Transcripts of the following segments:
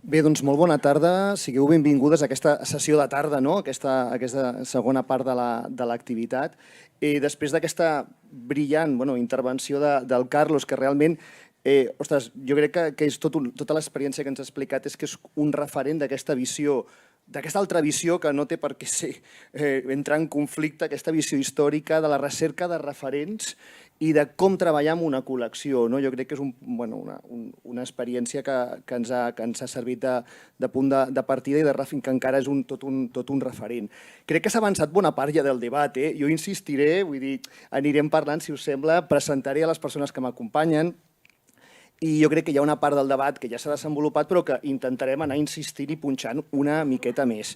Bé, doncs molt bona tarda. Sigueu benvingudes a aquesta sessió de tarda, no? Aquesta segona part de l'activitat. Després d'aquesta brillant intervenció del Carlos, que realment, ostres, jo crec que és tota l'experiència que ens ha explicat és que és un referent d'aquesta visió, d'aquesta altra visió que no té per què ser entrar en conflicte, aquesta visió històrica de la recerca de referents i de com treballar amb una col·lecció. Jo crec que és una experiència que ens ha servit de punt de partida i que encara és tot un referent. Crec que s'ha avançat bona part ja del debat. Jo insistiré, vull dir, anirem parlant, si us sembla, presentaré a les persones que m'acompanyen i jo crec que hi ha una part del debat que ja s'ha desenvolupat però que intentarem anar insistint i punxant una miqueta més.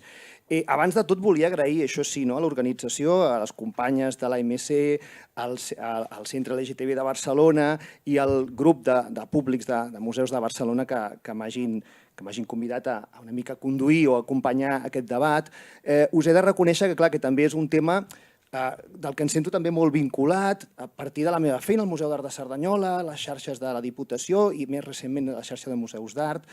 Abans de tot volia agrair, això sí, a l'organització, a les companyes de l'AMC, al Centre LGTB de Barcelona i al grup de públics de museus de Barcelona que m'hagin convidat a una mica conduir o acompanyar aquest debat. Us he de reconèixer que, clar, que també és un tema del que em sento també molt vinculat a partir de la meva feina al Museu d'Art de Cerdanyola, les xarxes de la Diputació i més recentment la xarxa de museus d'art,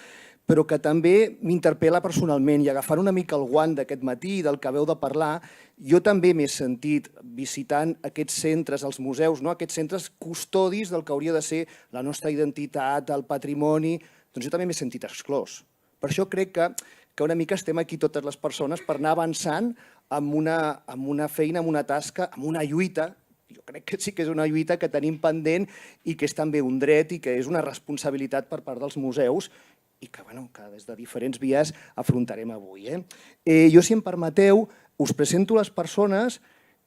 però que també m'interpel·la personalment i agafant una mica el guant d'aquest matí del que veu de parlar, jo també m'he sentit visitant aquests centres, els museus, aquests centres custodis del que hauria de ser la nostra identitat, el patrimoni, doncs jo també m'he sentit exclòs. Per això crec que una mica estem aquí totes les persones per anar avançant amb una feina, amb una tasca, amb una lluita. Jo crec que sí que és una lluita que tenim pendent i que és també un dret i que és una responsabilitat per part dels museus i que des de diferents vies afrontarem avui. Jo, si em permeteu, us presento les persones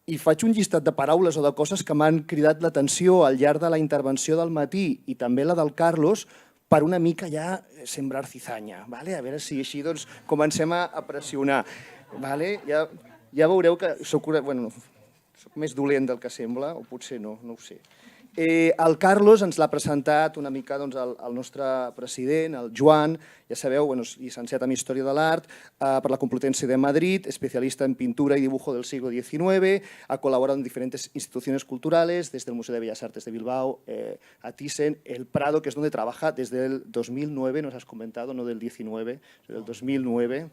i faig un llistat de paraules o de coses que m'han cridat l'atenció al llarg de la intervenció del matí i també la del Carlos, per una mica ja sembrar cizanya. A veure si així comencem a pressionar. Ja veureu que soc més dolent del que sembla, o potser no ho sé. El Carlos ens l'ha presentat una mica el nostre president, el Joan, ja sabeu, llicenciat en Història de l'Art per la Complutense de Madrid, especialista en pintura y dibujo del siglo XIX, ha colaborado en diferentes instituciones culturales, desde el Museo de Bellas Artes de Bilbao a Thyssen, el Prado, que es donde trabaja desde el 2009, nos has comentado, no del 19, del 2009,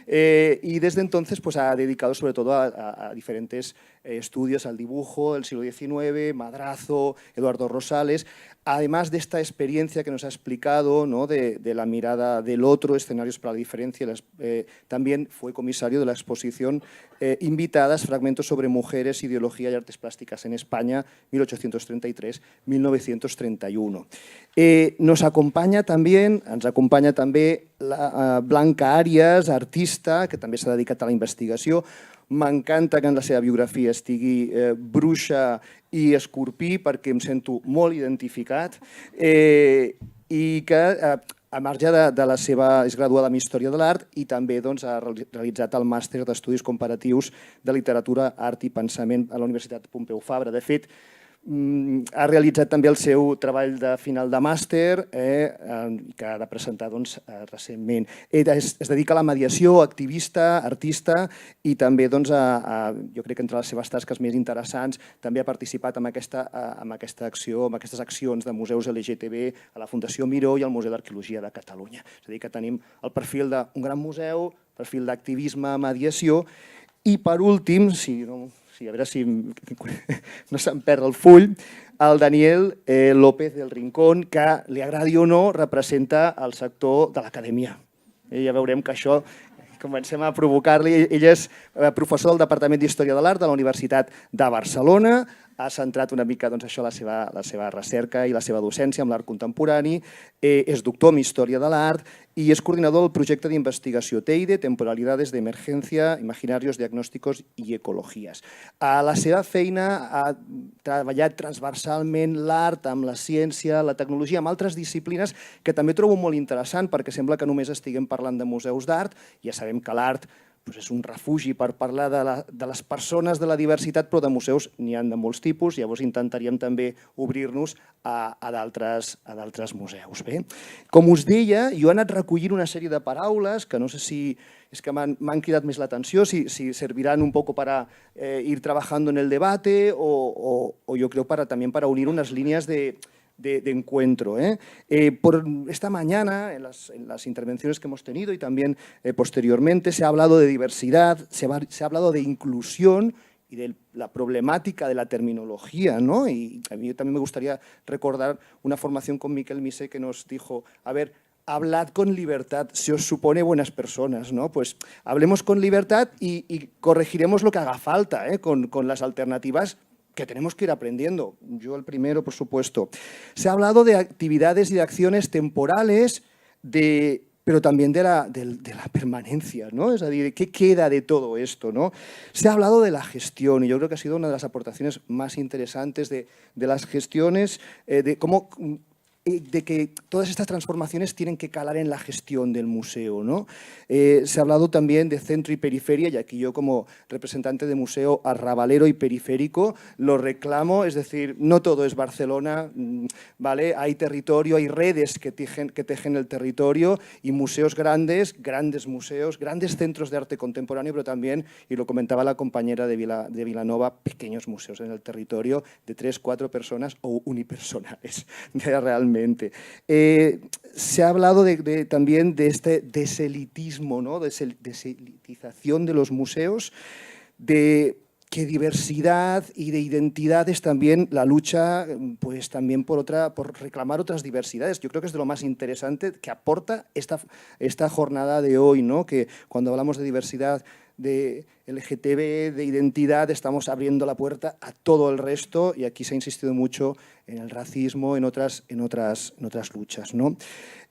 y desde entonces ha dedicado sobre todo a diferentes estudios al dibujo del siglo XIX, Madrazo, Eduardo Rosales, además de esta experiencia que nos ha explicado, de la mirada del otro, escenarios para la diferencia, también fue comisario de la exposición Invitadas, fragmentos sobre mujeres, ideología y artes plásticas en España, 1833-1931. Ens acompanya també la Blanca Àrias, artista, que també s'ha dedicat a la investigació. M'encanta que en la seva biografia estigui bruixa i escorpí perquè em sento molt identificat i que a marge de la seva... és graduada en Història de l'Art i també ha realitzat el màster d'Estudis Comparatius de Literatura, Art i Pensament a la Universitat Pompeu Fabra. De fet, ha realitzat també el seu treball de final de màster que ha de presentar recentment. Es dedica a la mediació, activista, artista i també, jo crec que entre les seves tasques més interessants, també ha participat en aquesta acció, en aquestes accions de museus LGTB a la Fundació Miró i al Museu d'Arqueologia de Catalunya. És a dir, que tenim el perfil d'un gran museu, perfil d'activisme, mediació i, per últim, a veure si no se'm perd el full, el Daniel López del Rincón, que, li agradi o no, representa el sector de l'acadèmia. Ja veurem que això comencem a provocar-li. Ell és professor del Departament d'Història de l'Art de la Universitat de Barcelona, ha centrat una mica la seva recerca i la seva docència en l'art contemporani, és doctor en Història de l'Art i és coordinador del projecte d'investigació TEIDE, Temporalidades de Emergencia, Imaginarios, Diagnósticos i Ecologies. A la seva feina ha treballat transversalment l'art amb la ciència, la tecnologia, amb altres disciplines que també trobo molt interessant perquè sembla que només estiguem parlant de museus d'art. Ja sabem que l'art és un refugi per parlar de les persones, de la diversitat, però de museus n'hi ha de molts tipus, llavors intentaríem també obrir-nos a d'altres museus. Com us deia, jo he anat recollint una sèrie de paraules que no sé si és que m'han cridat més l'atenció, si serviran un poco para ir trabajando en el debate o yo creo también para unir unas líneas de de encuentro. Por esta mañana, en las intervenciones que hemos tenido y también posteriormente, se ha hablado de diversidad, se ha hablado de inclusión y de la problemática de la terminología, ¿no? Y a mí también me gustaría recordar una formación con Miquel Misé que nos dijo, a ver, hablad con libertad, se os supone buenas personas, ¿no? Pues hablemos con libertad y corregiremos lo que haga falta, con las alternativas que tenemos que ir aprendiendo. Yo el primero, por supuesto. Se ha hablado de actividades y de acciones temporales, pero también de la permanencia, ¿no? Es decir, ¿qué queda de todo esto, ¿no? Se ha hablado de la gestión y yo creo que ha sido una de las aportaciones más interesantes de las gestiones, de cómo de que todas estas transformaciones tienen que calar en la gestión del museo, ¿no? Se ha hablado también de centro y periferia, y aquí yo como representante de museo arrabalero y periférico lo reclamo, es decir, no todo es Barcelona, ¿vale? Hay territorio, hay redes que tejen el territorio y museos grandes, grandes museos, grandes centros de arte contemporáneo, pero también, y lo comentaba la compañera de Vilanova, pequeños museos en el territorio de 3, 4 personas o unipersonales, realmente. Se ha hablado también de este deselitismo, ¿no? Deselitización de los museos, de que diversidad y de identidades también, la lucha pues también por reclamar otras diversidades. Yo creo que es de lo más interesante que aporta esta jornada de hoy, ¿no? Que cuando hablamos de diversidad, de LGTB, de identidad, estamos abriendo la puerta a todo el resto y aquí se ha insistido mucho en el racismo, en otras luchas, ¿no?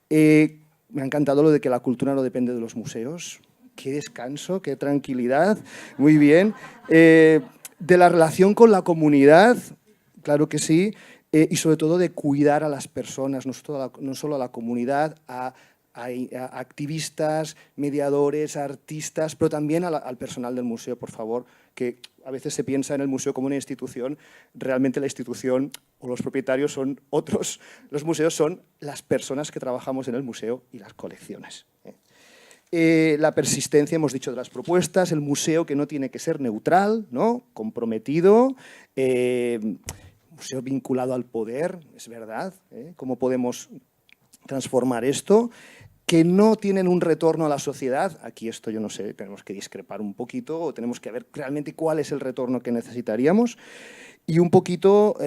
Me ha encantado lo de que la cultura no depende de los museos. Qué descanso, qué tranquilidad, muy bien. De la relación con la comunidad, claro que sí, y sobre todo de cuidar a las personas, no solo a la comunidad, a activistas, mediadores, artistas, pero también al personal del museo, por favor, que a veces se piensa en el museo como una institución, realmente la institución o los propietarios son otros, los museos son las personas que trabajamos en el museo y las colecciones. La persistencia, hemos dicho, de las propuestas, el museo que no tiene que ser neutral, ¿no? Comprometido, museo vinculado al poder, es verdad, ¿cómo podemos transformar esto? Que no tienen un retorno a la sociedad, aquí esto yo no sé, tenemos que discrepar un poquito o tenemos que ver realmente cuál es el retorno que necesitaríamos y un poquito,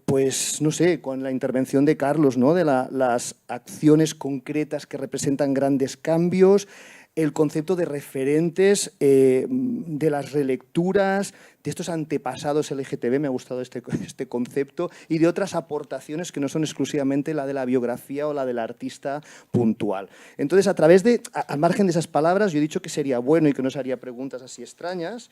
pues no sé, con la intervención de Carlos, ¿no? De las acciones concretas que representan grandes cambios, el concepto de referentes, de las relecturas, de estos antepasados LGTB, me ha gustado este concepto, y de otras aportaciones que no son exclusivamente la de la biografía o la del artista puntual. Entonces, al margen de esas palabras, yo he dicho que sería bueno y que no se haría preguntas así extrañas.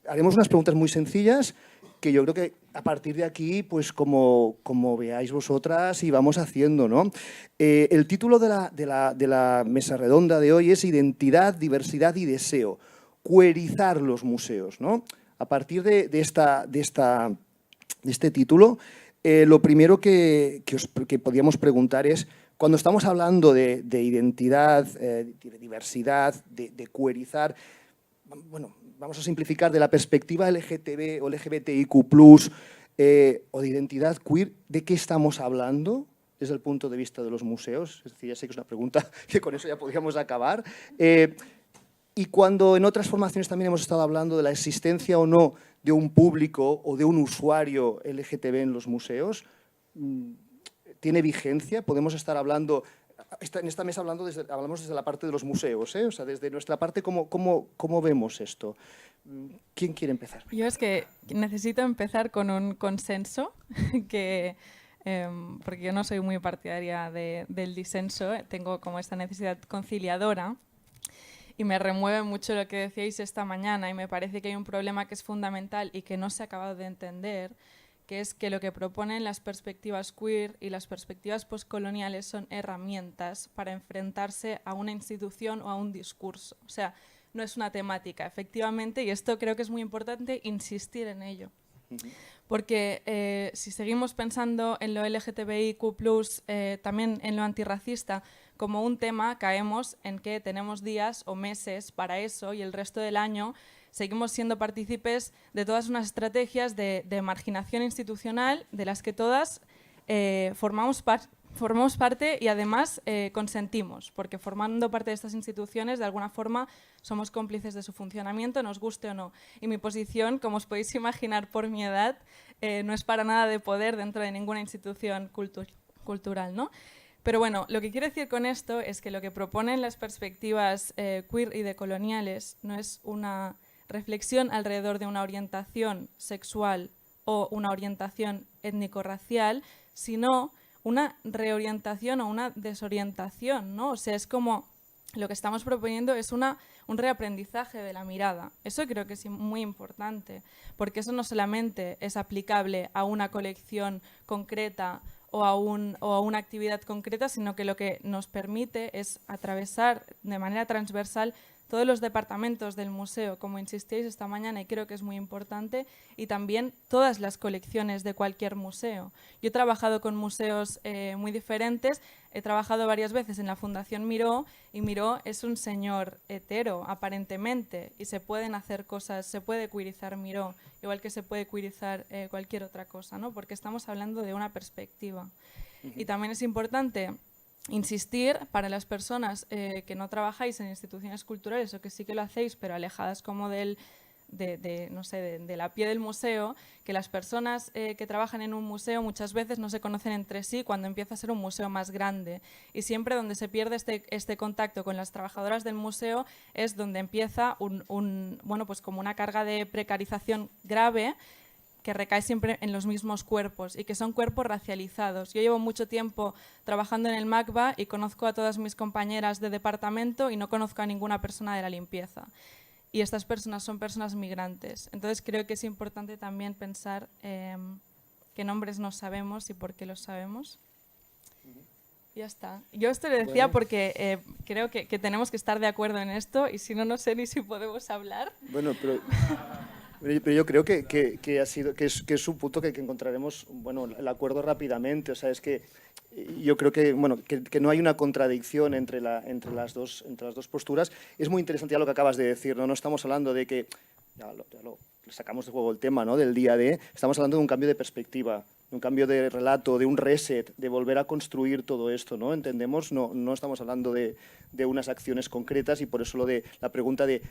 Haremos unas preguntas muy sencillas que yo creo que a partir de aquí, pues como veáis vosotras y vamos haciendo, ¿no? El título de la mesa redonda de hoy es Identidad, Diversidad y Deseo. Cuerizar los museos, ¿no? A partir de este título, lo primero que podíamos preguntar es, cuando estamos hablando de identidad, de diversidad, de cuerizar, bueno, vamos a simplificar, de la perspectiva LGTB o LGBTIQ+, o de identidad queer, ¿de qué estamos hablando desde el punto de vista de los museos? Es decir, ya sé que es una pregunta que con eso ya podríamos acabar. Y cuando en otras formaciones también hemos estado hablando de la existencia o no de un público o de un usuario LGTB en los museos, ¿tiene vigencia? Podemos estar hablando... En esta mesa hablamos desde la parte de los museos, o sea, desde nuestra parte, ¿cómo vemos esto? ¿Quién quiere empezar? Yo es que necesito empezar con un consenso, porque yo no soy muy partidaria del disenso, tengo como esta necesidad conciliadora y me remueve mucho lo que decíais esta mañana y me parece que hay un problema que es fundamental y que no se ha acabado de entender, que es que lo que proponen las perspectivas queer y las perspectivas postcoloniales son herramientas para enfrentarse a una institución o a un discurso. O sea, no es una temática, efectivamente, y esto creo que es muy importante insistir en ello. Porque si seguimos pensando en lo LGTBIQ+, también en lo antirracista, como un tema, caemos en que tenemos días o meses para eso y el resto del año seguimos siendo partícipes de todas unas estrategias de marginación institucional de las que todas formamos parte y además consentimos, porque formando parte de estas instituciones de alguna forma somos cómplices de su funcionamiento, nos guste o no. Y mi posición, como os podéis imaginar por mi edad, no es para nada de poder dentro de ninguna institución cultural, ¿no? Pero bueno, lo que quiero decir con esto es que lo que proponen las perspectivas queer y decoloniales no es una reflexión alrededor de una orientación sexual o una orientación étnico-racial, sino una reorientación o una desorientación, ¿no? O sea, es como lo que estamos proponiendo es un reaprendizaje de la mirada. Eso creo que es muy importante, porque eso no solamente es aplicable a una colección concreta o a una actividad concreta, sino que lo que nos permite es atravesar de manera transversal todos los departamentos del museo, como insistíais esta mañana, y creo que es muy importante, y también todas las colecciones de cualquier museo. Yo he trabajado con museos muy diferentes, he trabajado varias veces en la Fundación Miró, y Miró es un señor hetero, aparentemente, y se pueden hacer cosas, se puede queerizar Miró, igual que se puede queerizar cualquier otra cosa, ¿no? Porque estamos hablando de una perspectiva. Y también es importante insistir para las personas que no trabajáis en instituciones culturales o que sí que lo hacéis, pero alejadas como de la pie del museo, que las personas que trabajan en un museo muchas veces no se conocen entre sí cuando empieza a ser un museo más grande. Y siempre donde se pierde este contacto con las trabajadoras del museo es donde empieza pues como una carga de precarización grave que recae siempre en los mismos cuerpos y que son cuerpos racializados. Yo llevo mucho tiempo trabajando en el MACBA y conozco a todas mis compañeras de departamento y no conozco a ninguna persona de la limpieza. Y estas personas son personas migrantes. Entonces creo que es importante también pensar qué nombres no sabemos y por qué los sabemos. Ya está. Yo esto lo decía porque creo que tenemos que estar de acuerdo en esto y si no, no sé ni si podemos hablar. Bueno, pero yo creo que es un punto que encontraremos, bueno, el acuerdo rápidamente. O sea, es que yo creo que, bueno, que no hay una contradicción entre las dos posturas. Es muy interesante ya lo que acabas de decir, ¿no? No estamos hablando de que, ya lo sacamos de juego el tema, ¿no? Del día de, estamos hablando de un cambio de perspectiva, de un cambio de relato, de un reset, de volver a construir todo esto, ¿no? ¿Entendemos? No estamos hablando de unas acciones concretas y por eso lo de la pregunta de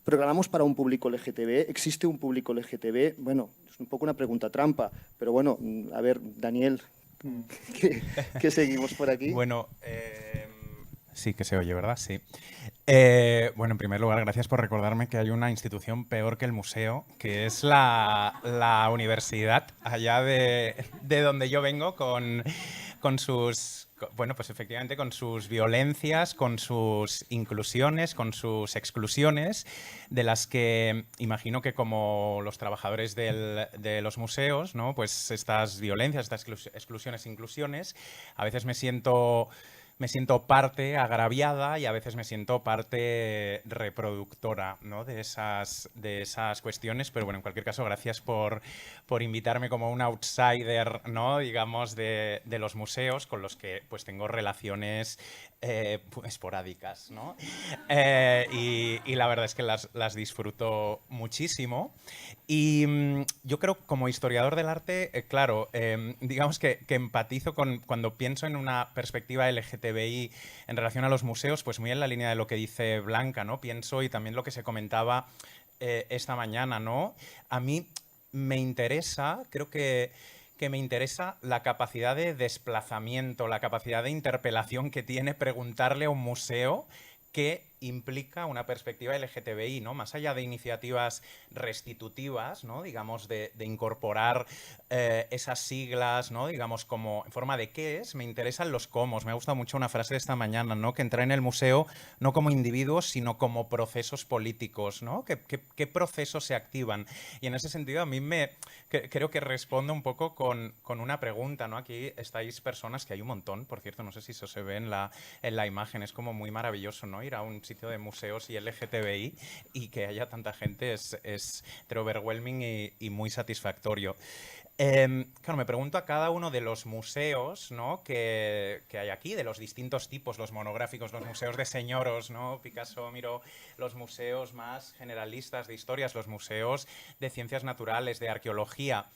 ¿programamos para un público LGTB? ¿Existe un público LGTB? Bueno, es un poco una pregunta trampa, pero bueno, a ver, Daniel, ¿qué seguimos por aquí? Bueno, sí que se oye, ¿verdad? Sí. Bueno, en primer lugar, gracias por recordarme que hay una institución peor que el museo, que es la universidad, allá de donde yo vengo, con sus... Bueno, pues efectivamente con sus violencias, con sus inclusiones, con sus exclusiones, de las que imagino que como los trabajadores de los museos, ¿no? Pues estas violencias, estas exclusiones, inclusiones, a veces me siento parte agraviada y a veces me siento parte reproductora, ¿no? de esas cuestiones, pero bueno, en cualquier caso, gracias por invitarme como un outsider, ¿no? Digamos, de los museos con los que pues tengo relaciones esporádicas, ¿no? Y la verdad es que las disfruto muchísimo. Y yo creo, como historiador del arte, claro, digamos que empatizo cuando pienso en una perspectiva LGTBI en relación a los museos, pues muy en la línea de lo que dice Blanca, ¿no? Pienso, y también lo que se comentaba esta mañana, ¿no? A mí me interesa, creo que me interesa la capacidad de desplazamiento, la capacidad de interpelación que tiene preguntarle a un museo qué implica una perspectiva LGTBI, ¿no? Más allá de iniciativas restitutivas, ¿no? Digamos, de incorporar esas siglas, ¿no? Digamos, como en forma de qué es, me interesan los cómo. Me ha gustado mucho una frase de esta mañana, ¿no? Que entrar en el museo no como individuos, sino como procesos políticos, ¿no? ¿Qué procesos se activan? Y en ese sentido a mí creo que respondo un poco con una pregunta, ¿no? Aquí estáis personas, que hay un montón, por cierto, no sé si eso se ve en la imagen, es como muy maravilloso, ¿no? Ir a un sitio de museos y LGTBI y que haya tanta gente es overwhelming y muy satisfactorio. Claro, me pregunto a cada uno de los museos, ¿no? que hay aquí, de los distintos tipos, los monográficos, los museos de señoros, ¿no? Picasso, Miró, los museos más generalistas de historias, los museos de ciencias naturales, de arqueología.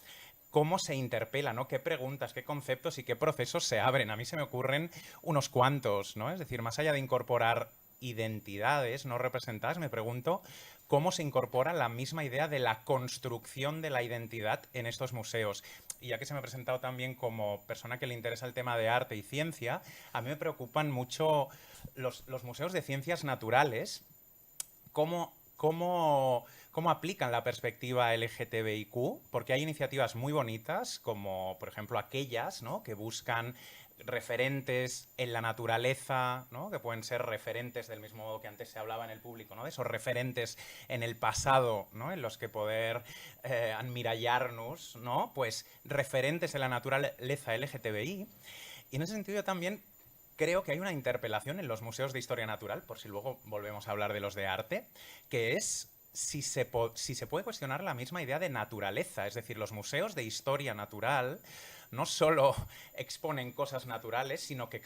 cómo se interpela, ¿no? Qué preguntas, qué conceptos y qué procesos se abren. A mí se me ocurren unos cuantos, ¿no? Es decir, más allá de incorporar identidades no representadas, me pregunto cómo se incorpora la misma idea de la construcción de la identidad en estos museos. Y ya que se me ha presentado también como persona que le interesa el tema de arte y ciencia, a mí me preocupan mucho los museos de ciencias naturales, cómo aplican la perspectiva LGTBIQ, porque hay iniciativas muy bonitas, como por ejemplo aquellas, ¿no?, que buscan referentes en la naturaleza, ¿no?, que pueden ser referentes del mismo modo que antes se hablaba en el público, ¿no?, de esos referentes en el pasado, ¿no?, en los que poder admirarnos, ¿no?, pues referentes en la naturaleza LGTBI. Y en ese sentido también creo que hay una interpelación en los museos de historia natural, por si luego volvemos a hablar de los de arte, que es si se puede cuestionar la misma idea de naturaleza. Es decir, los museos de historia natural no solo exponen cosas naturales, sino que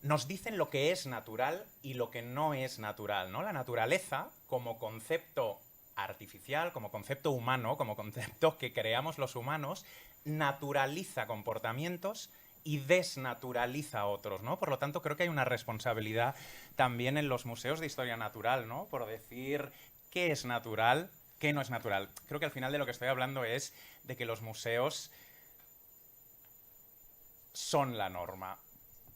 nos dicen lo que es natural y lo que no es natural, ¿no? La naturaleza como concepto artificial, como concepto humano, como concepto que creamos los humanos, naturaliza comportamientos y desnaturaliza otros, ¿no? Por lo tanto, creo que hay una responsabilidad también en los museos de historia natural, ¿no?, por decir qué es natural, qué no es natural. Creo que al final de lo que estoy hablando es de que los museos son la norma,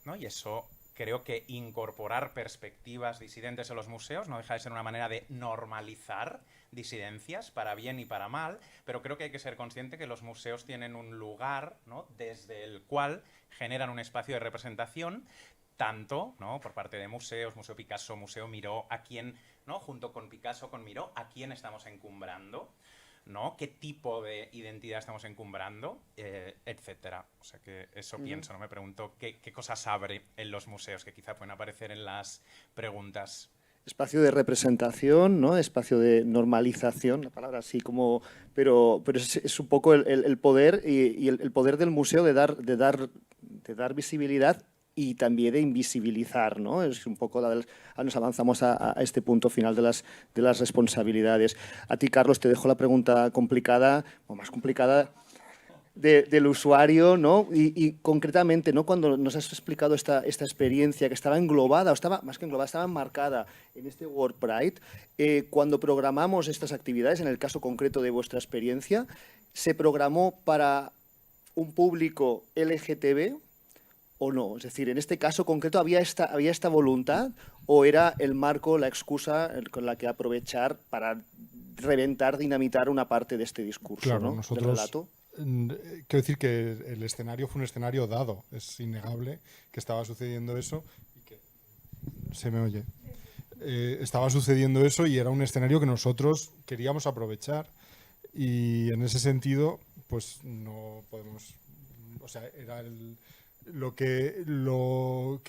¿no? Y eso creo que incorporar perspectivas disidentes en los museos no deja de ser una manera de normalizar disidencias, para bien y para mal, pero creo que hay que ser consciente que los museos tienen un lugar, ¿no?, desde el cual generan un espacio de representación, tanto, ¿no?, por parte de museos, Museo Picasso, Museo Miró, a quien, ¿no?, junto con Picasso, con Miró, a quién estamos encumbrando, ¿no?, qué tipo de identidad estamos encumbrando, etcétera. O sea que eso pienso, ¿no? Me pregunto qué cosas abre en los museos que quizá pueden aparecer en las preguntas. Espacio de representación, ¿no? Espacio de normalización, la palabra así como... Pero es un poco el poder y el poder del museo de dar visibilidad y también de invisibilizar, ¿no? Es un poco nos avanzamos a este punto final de las responsabilidades. A ti, Carlos, te dejo la pregunta complicada, o más complicada, del usuario, ¿no? Y concretamente, ¿no?, cuando nos has explicado esta experiencia que estaba englobada, o estaba más que englobada, estaba enmarcada en este World Pride, cuando programamos estas actividades, en el caso concreto de vuestra experiencia, ¿se programó para un público LGTB o no? Es decir, en este caso concreto, ¿había esta voluntad o era el marco, la excusa con la que aprovechar para reventar, dinamitar una parte de este discurso, claro, ¿no?, nosotros, del relato? Quiero decir que el escenario fue un escenario dado. Es innegable que estaba sucediendo eso y que se me oye. Estaba sucediendo eso y era un escenario que nosotros queríamos aprovechar y en ese sentido, pues no podemos... O sea, era lo que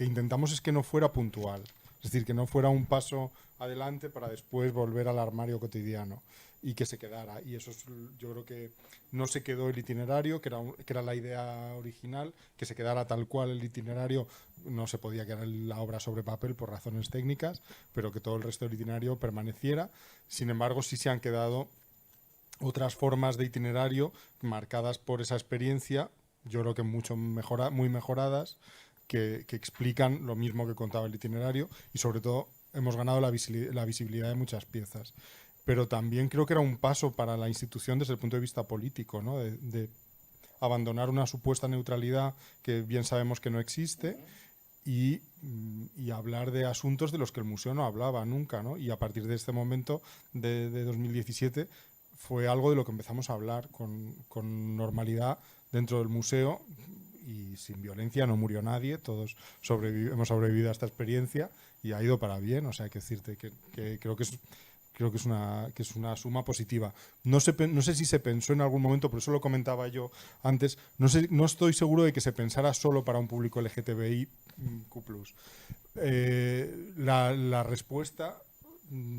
intentamos es que no fuera puntual. Es decir, que no fuera un paso adelante para después volver al armario cotidiano y que se quedara. Y eso yo creo que no se quedó el itinerario, que era la idea original, que se quedara tal cual el itinerario. No se podía quedar la obra sobre papel por razones técnicas, pero que todo el resto del itinerario permaneciera. Sin embargo, sí se han quedado otras formas de itinerario marcadas por esa experiencia, yo creo que muy mejoradas, que explican lo mismo que contaba el itinerario y sobre todo hemos ganado la visibilidad de muchas piezas. Pero también creo que era un paso para la institución desde el punto de vista político, ¿no?, de abandonar una supuesta neutralidad que bien sabemos que no existe y hablar de asuntos de los que el museo no hablaba nunca, ¿no? Y a partir de este momento de 2017 fue algo de lo que empezamos a hablar con normalidad dentro del museo y sin violencia. No murió nadie, todos hemos sobrevivido a esta experiencia y ha ido para bien. O sea, hay que decirte que creo que es una suma positiva. No sé si se pensó en algún momento, por eso lo comentaba yo antes, no estoy seguro de que se pensara solo para un público LGTBIQ+. La respuesta,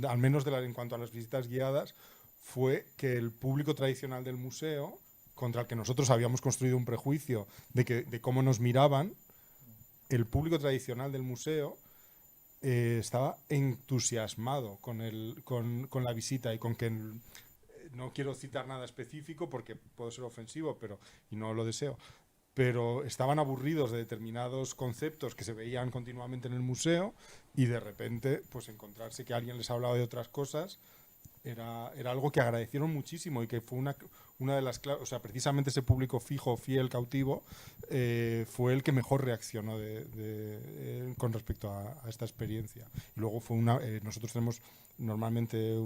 al menos en cuanto a las visitas guiadas, fue que el público tradicional del museo, contra el que nosotros habíamos construido un prejuicio de cómo nos miraban, el público tradicional del museo estaba entusiasmado con la visita y con que no quiero citar nada específico porque puedo ser ofensivo, y no lo deseo, pero estaban aburridos de determinados conceptos que se veían continuamente en el museo y de repente pues encontrarse que alguien les hablaba de otras cosas era algo que agradecieron muchísimo y que fue una de las claves, o sea, precisamente ese público fijo, fiel, cautivo, fue el que mejor reaccionó con respecto a esta experiencia. Y luego fue nosotros tenemos normalmente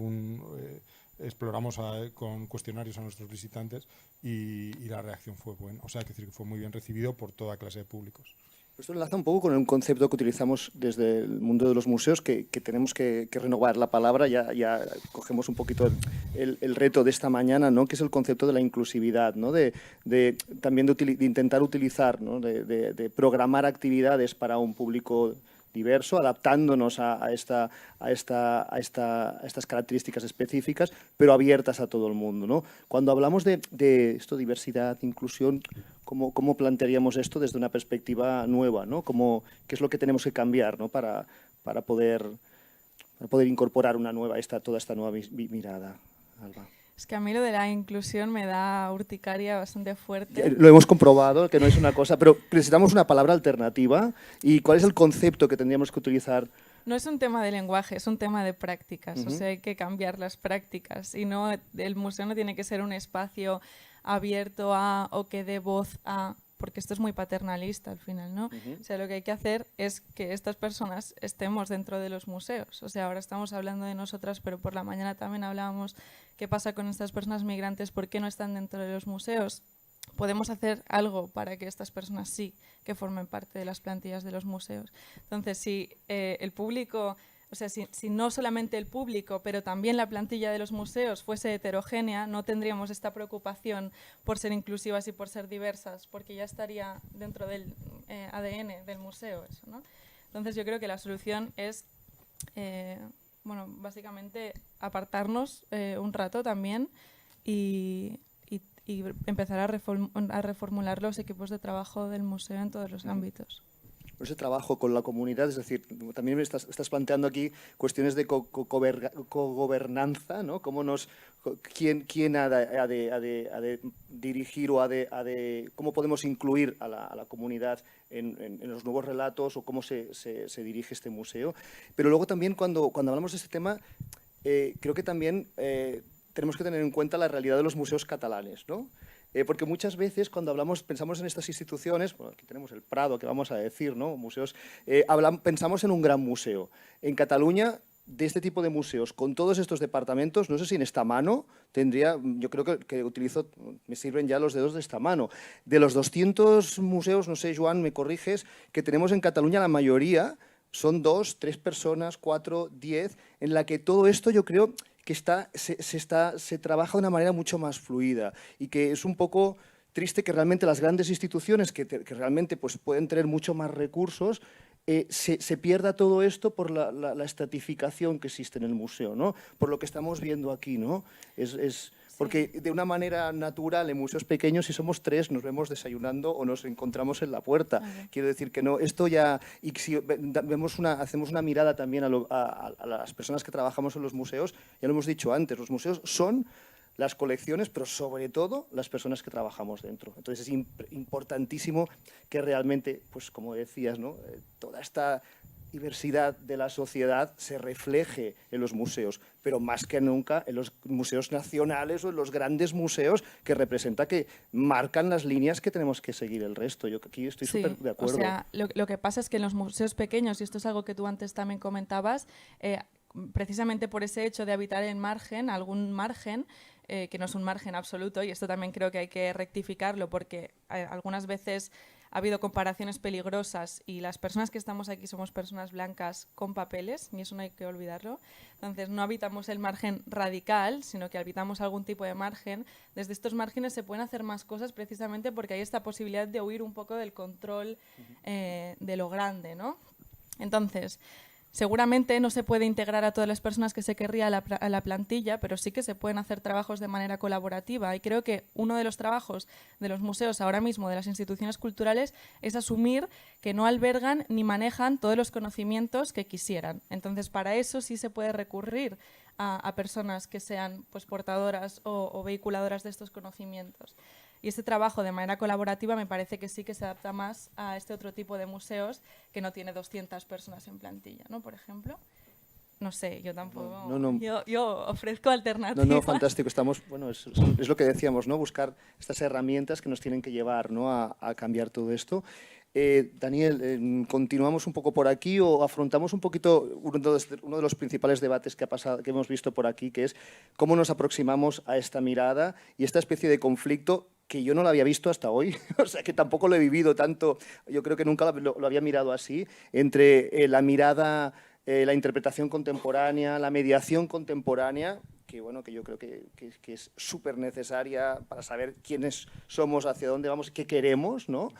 exploramos con cuestionarios a nuestros visitantes y la reacción fue buena, o sea, hay que decir que fue muy bien recibido por toda clase de públicos. Esto enlaza un poco con un concepto que utilizamos desde el mundo de los museos, que tenemos que renovar la palabra, ya cogemos un poquito el reto de esta mañana, ¿no? Que es el concepto de la inclusividad, ¿no? También de intentar utilizar, ¿no? de programar actividades para un público diverso, adaptándonos a estas características específicas, pero abiertas a todo el mundo, ¿no? Cuando hablamos de esto, diversidad, inclusión, ¿cómo plantearíamos esto desde una perspectiva nueva, ¿no? ¿Qué es lo que tenemos que cambiar, ¿no? para poder incorporar toda esta nueva mirada, Alba? Es que a mí lo de la inclusión me da urticaria bastante fuerte. Lo hemos comprobado, que no es una cosa, pero necesitamos una palabra alternativa. ¿Y cuál es el concepto que tendríamos que utilizar? No es un tema de lenguaje, es un tema de prácticas. O sea, hay que cambiar las prácticas. Y el museo no tiene que ser un espacio abierto o que dé voz a... porque esto es muy paternalista al final, ¿no? O sea, lo que hay que hacer es que estas personas estemos dentro de los museos. O sea, ahora estamos hablando de nosotras, pero por la mañana también hablábamos qué pasa con estas personas migrantes, por qué no están dentro de los museos. Podemos hacer algo para que estas personas sí que formen parte de las plantillas de los museos. Entonces, si el público... O sea, si no solamente el público, pero también la plantilla de los museos fuese heterogénea, no tendríamos esta preocupación por ser inclusivas y por ser diversas, porque ya estaría dentro del ADN del museo eso, ¿no? Entonces yo creo que la solución es, básicamente apartarnos un rato también y empezar a reformular los equipos de trabajo del museo en todos los ámbitos. Ese trabajo con la comunidad, es decir, también estás planteando aquí cuestiones de cogobernanza, ¿no? ¿Quién ha de dirigir o cómo podemos incluir a la comunidad en los nuevos relatos o cómo se dirige este museo? Pero luego también cuando hablamos de este tema, creo que también tenemos que tener en cuenta la realidad de los museos catalanes, ¿no? Porque muchas veces cuando pensamos en estas instituciones, bueno, aquí tenemos el Prado, que vamos a decir, ¿no? Museos, pensamos en un gran museo. En Cataluña, de este tipo de museos, con todos estos departamentos, no sé si en esta mano yo creo que me sirven ya los dedos de esta mano. De los 200 museos, no sé, Joan, me corriges, que tenemos en Cataluña, la mayoría son 2, 3 personas, 4, 10, en la que todo esto yo creo que se trabaja de una manera mucho más fluida y que es un poco triste que realmente las grandes instituciones que realmente pues, pueden tener mucho más recursos se pierda todo esto por la estratificación que existe en el museo, ¿no? Por lo que estamos viendo aquí, ¿no? Porque de una manera natural en museos pequeños, si somos 3, nos vemos desayunando o nos encontramos en la puerta. Quiero decir que no, esto ya... Y si hacemos una mirada también a las personas que trabajamos en los museos, ya lo hemos dicho antes, los museos son las colecciones, pero sobre todo las personas que trabajamos dentro. Entonces es importantísimo que realmente, pues como decías, ¿no? Toda esta diversidad de la sociedad se refleje en los museos, pero más que nunca en los museos nacionales o en los grandes museos que marcan las líneas que tenemos que seguir el resto. Yo aquí estoy súper de acuerdo. O sea, lo que pasa es que en los museos pequeños, y esto es algo que tú antes también comentabas, precisamente por ese hecho de habitar en margen, algún margen, que no es un margen absoluto, y esto también creo que hay que rectificarlo porque algunas veces ha habido comparaciones peligrosas y las personas que estamos aquí somos personas blancas con papeles y eso no hay que olvidarlo. Entonces no habitamos el margen radical, sino que habitamos algún tipo de margen. Desde estos márgenes se pueden hacer más cosas precisamente porque hay esta posibilidad de huir un poco del control de lo grande, ¿no? Entonces, Seguramente no se puede integrar a todas las personas que se querría a la plantilla, pero sí que se pueden hacer trabajos de manera colaborativa. Y creo que uno de los trabajos de los museos ahora mismo, de las instituciones culturales, es asumir que no albergan ni manejan todos los conocimientos que quisieran. Entonces, para eso sí se puede recurrir a personas que sean pues, portadoras o vehiculadoras de estos conocimientos. Y este trabajo de manera colaborativa me parece que sí que se adapta más a este otro tipo de museos que no tiene 200 personas en plantilla, ¿no? Por ejemplo. No sé, yo tampoco. No. Yo ofrezco alternativas. No, fantástico. Bueno, es lo que decíamos, ¿no? Buscar estas herramientas que nos tienen que llevar, ¿no? a cambiar todo esto. Daniel, ¿continuamos un poco por aquí o afrontamos un poquito uno de los principales debates que hemos visto por aquí, que es cómo nos aproximamos a esta mirada y esta especie de conflicto que yo no lo había visto hasta hoy, o sea, que tampoco lo he vivido tanto, yo creo que nunca lo había mirado así, entre la mirada, la interpretación contemporánea, la mediación contemporánea, que bueno, que yo creo que es súper necesaria para saber quiénes somos, hacia dónde vamos, qué queremos, ¿no?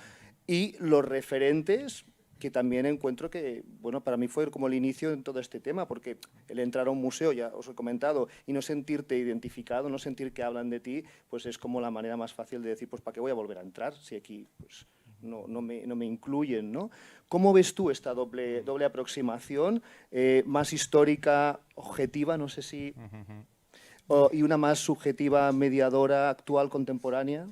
Y los referentes, que también encuentro que, bueno, para mí fue como el inicio en todo este tema, porque el entrar a un museo, ya os he comentado, y no sentirte identificado, no sentir que hablan de ti, pues es como la manera más fácil de decir, pues ¿para qué voy a volver a entrar si aquí pues, no me incluyen, ¿no? ¿Cómo ves tú esta doble aproximación, más histórica, objetiva, no sé si, y una más subjetiva, mediadora, actual, contemporánea?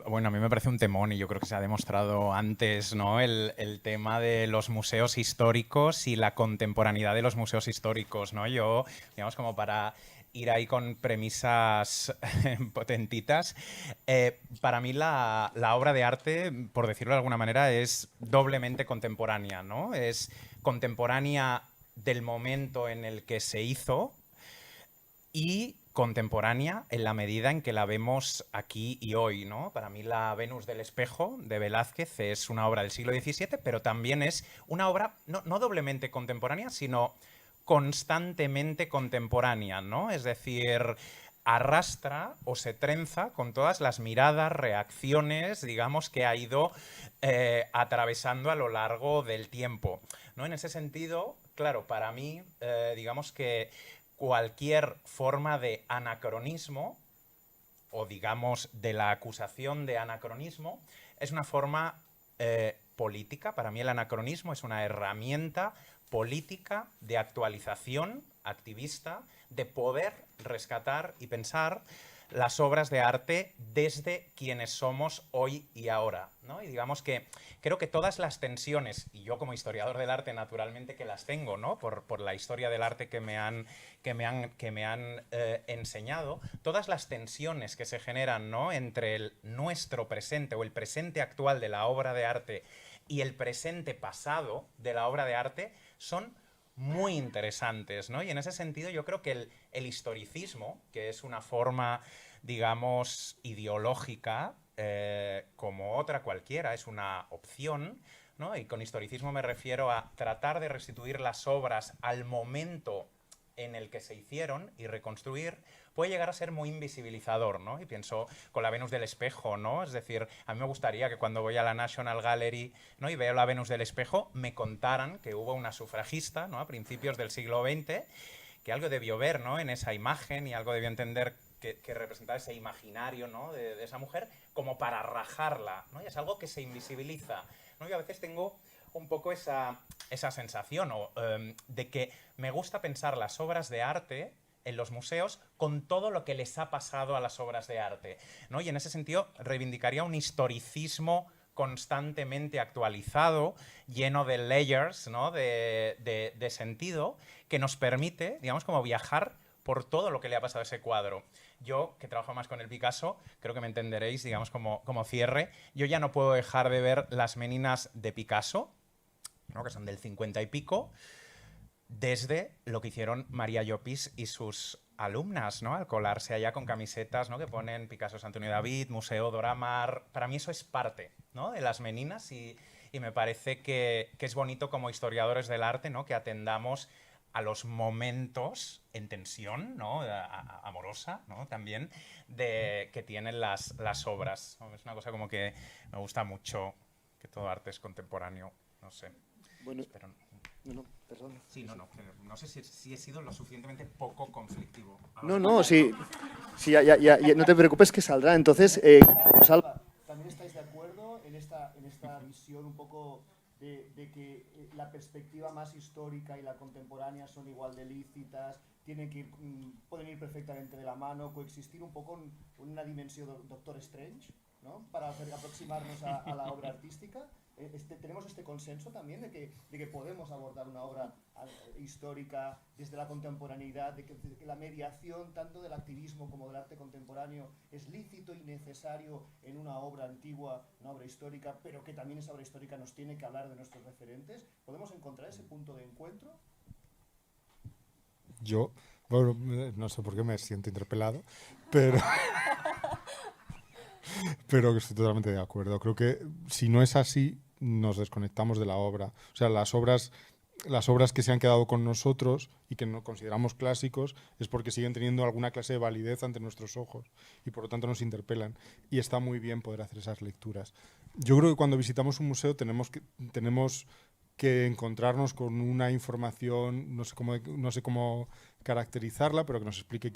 Bueno, a mí me parece un temón y yo creo que se ha demostrado antes, ¿no? El tema de los museos históricos y la contemporaneidad de los museos históricos, ¿no? Yo, digamos, como para ir ahí con premisas potentitas, para mí la obra de arte, por decirlo de alguna manera, es doblemente contemporánea, ¿no? Es contemporánea del momento en el que se hizo y contemporánea en la medida en que la vemos aquí y hoy, ¿no? Para mí la Venus del Espejo de Velázquez es una obra del siglo XVII, pero también es una obra no doblemente contemporánea, sino constantemente contemporánea, ¿no? Es decir, arrastra o se trenza con todas las miradas, reacciones, digamos, que ha ido atravesando a lo largo del tiempo, ¿no? En ese sentido, claro, para mí, digamos que cualquier forma de anacronismo, o digamos de la acusación de anacronismo, es una forma política. Para mí el anacronismo es una herramienta política de actualización activista, de poder rescatar y pensar las obras de arte desde quienes somos hoy y ahora, ¿no? Y digamos que creo que todas las tensiones, y yo como historiador del arte naturalmente que las tengo, ¿no? Por la historia del arte que me han enseñado, todas las tensiones que se generan, ¿no? Entre nuestro presente o el presente actual de la obra de arte y el presente pasado de la obra de arte son muy interesantes, ¿no? Y en ese sentido yo creo que el historicismo, que es una forma, digamos, ideológica, como otra cualquiera, es una opción, ¿no? Y con historicismo me refiero a tratar de restituir las obras al momento en el que se hicieron y reconstruir, puede llegar a ser muy invisibilizador, ¿no? Y pienso con la Venus del Espejo, ¿no? Es decir, a mí me gustaría que cuando voy a la National Gallery, ¿no? y veo la Venus del Espejo, me contaran que hubo una sufragista, ¿no? a principios del siglo XX, que algo debió ver, ¿no? en esa imagen y algo debió entender que representaba ese imaginario, ¿no? de esa mujer, como para rajarla, ¿no? Y es algo que se invisibiliza, ¿no? Y a veces tengo un poco esa sensación de que me gusta pensar las obras de arte en los museos con todo lo que les ha pasado a las obras de arte, ¿no? Y en ese sentido reivindicaría un historicismo constantemente actualizado, lleno de layers, ¿no? de sentido, que nos permite, digamos, como viajar por todo lo que le ha pasado a ese cuadro. Yo, que trabajo más con el Picasso, creo que me entenderéis, digamos, como cierre, yo ya no puedo dejar de ver las Meninas de Picasso, ¿no? que son del 50 y pico, desde lo que hicieron María Llopis y sus alumnas, ¿no? Al colarse allá con camisetas, ¿no? que ponen Picasso es Antonio David, Museo Dora Maar. Para mí eso es parte, ¿no? de las Meninas y me parece que es bonito como historiadores del arte, ¿no? que atendamos a los momentos en tensión, ¿no? amorosa, ¿no? también, que tienen las obras. Es una cosa como que me gusta mucho, que todo arte es contemporáneo, no sé. Bueno, Espero. No, perdón. Sí, no sé si he sido lo suficientemente poco conflictivo. No, sí, ya, no te preocupes que saldrá. Entonces, Salva, ¿también estáis de acuerdo en esta visión un poco de que la perspectiva más histórica y la contemporánea son igual de lícitas, pueden ir perfectamente de la mano, coexistir un poco en una dimensión Doctor Strange, ¿no? Para aproximarnos a la obra artística? ¿Tenemos este consenso también de que podemos abordar una obra histórica desde la contemporaneidad, de que la mediación tanto del activismo como del arte contemporáneo es lícito y necesario en una obra antigua, una obra histórica, pero que también esa obra histórica nos tiene que hablar de nuestros referentes? ¿Podemos encontrar ese punto de encuentro? Yo, bueno, no sé por qué me siento interpelado, pero pero estoy totalmente de acuerdo. Creo que si no es así, nos desconectamos de la obra. O sea, las obras que se han quedado con nosotros y que no consideramos clásicos es porque siguen teniendo alguna clase de validez ante nuestros ojos y por lo tanto nos interpelan. Y está muy bien poder hacer esas lecturas. Yo creo que cuando visitamos un museo tenemos que encontrarnos con una información, no sé cómo caracterizarla, pero que nos explique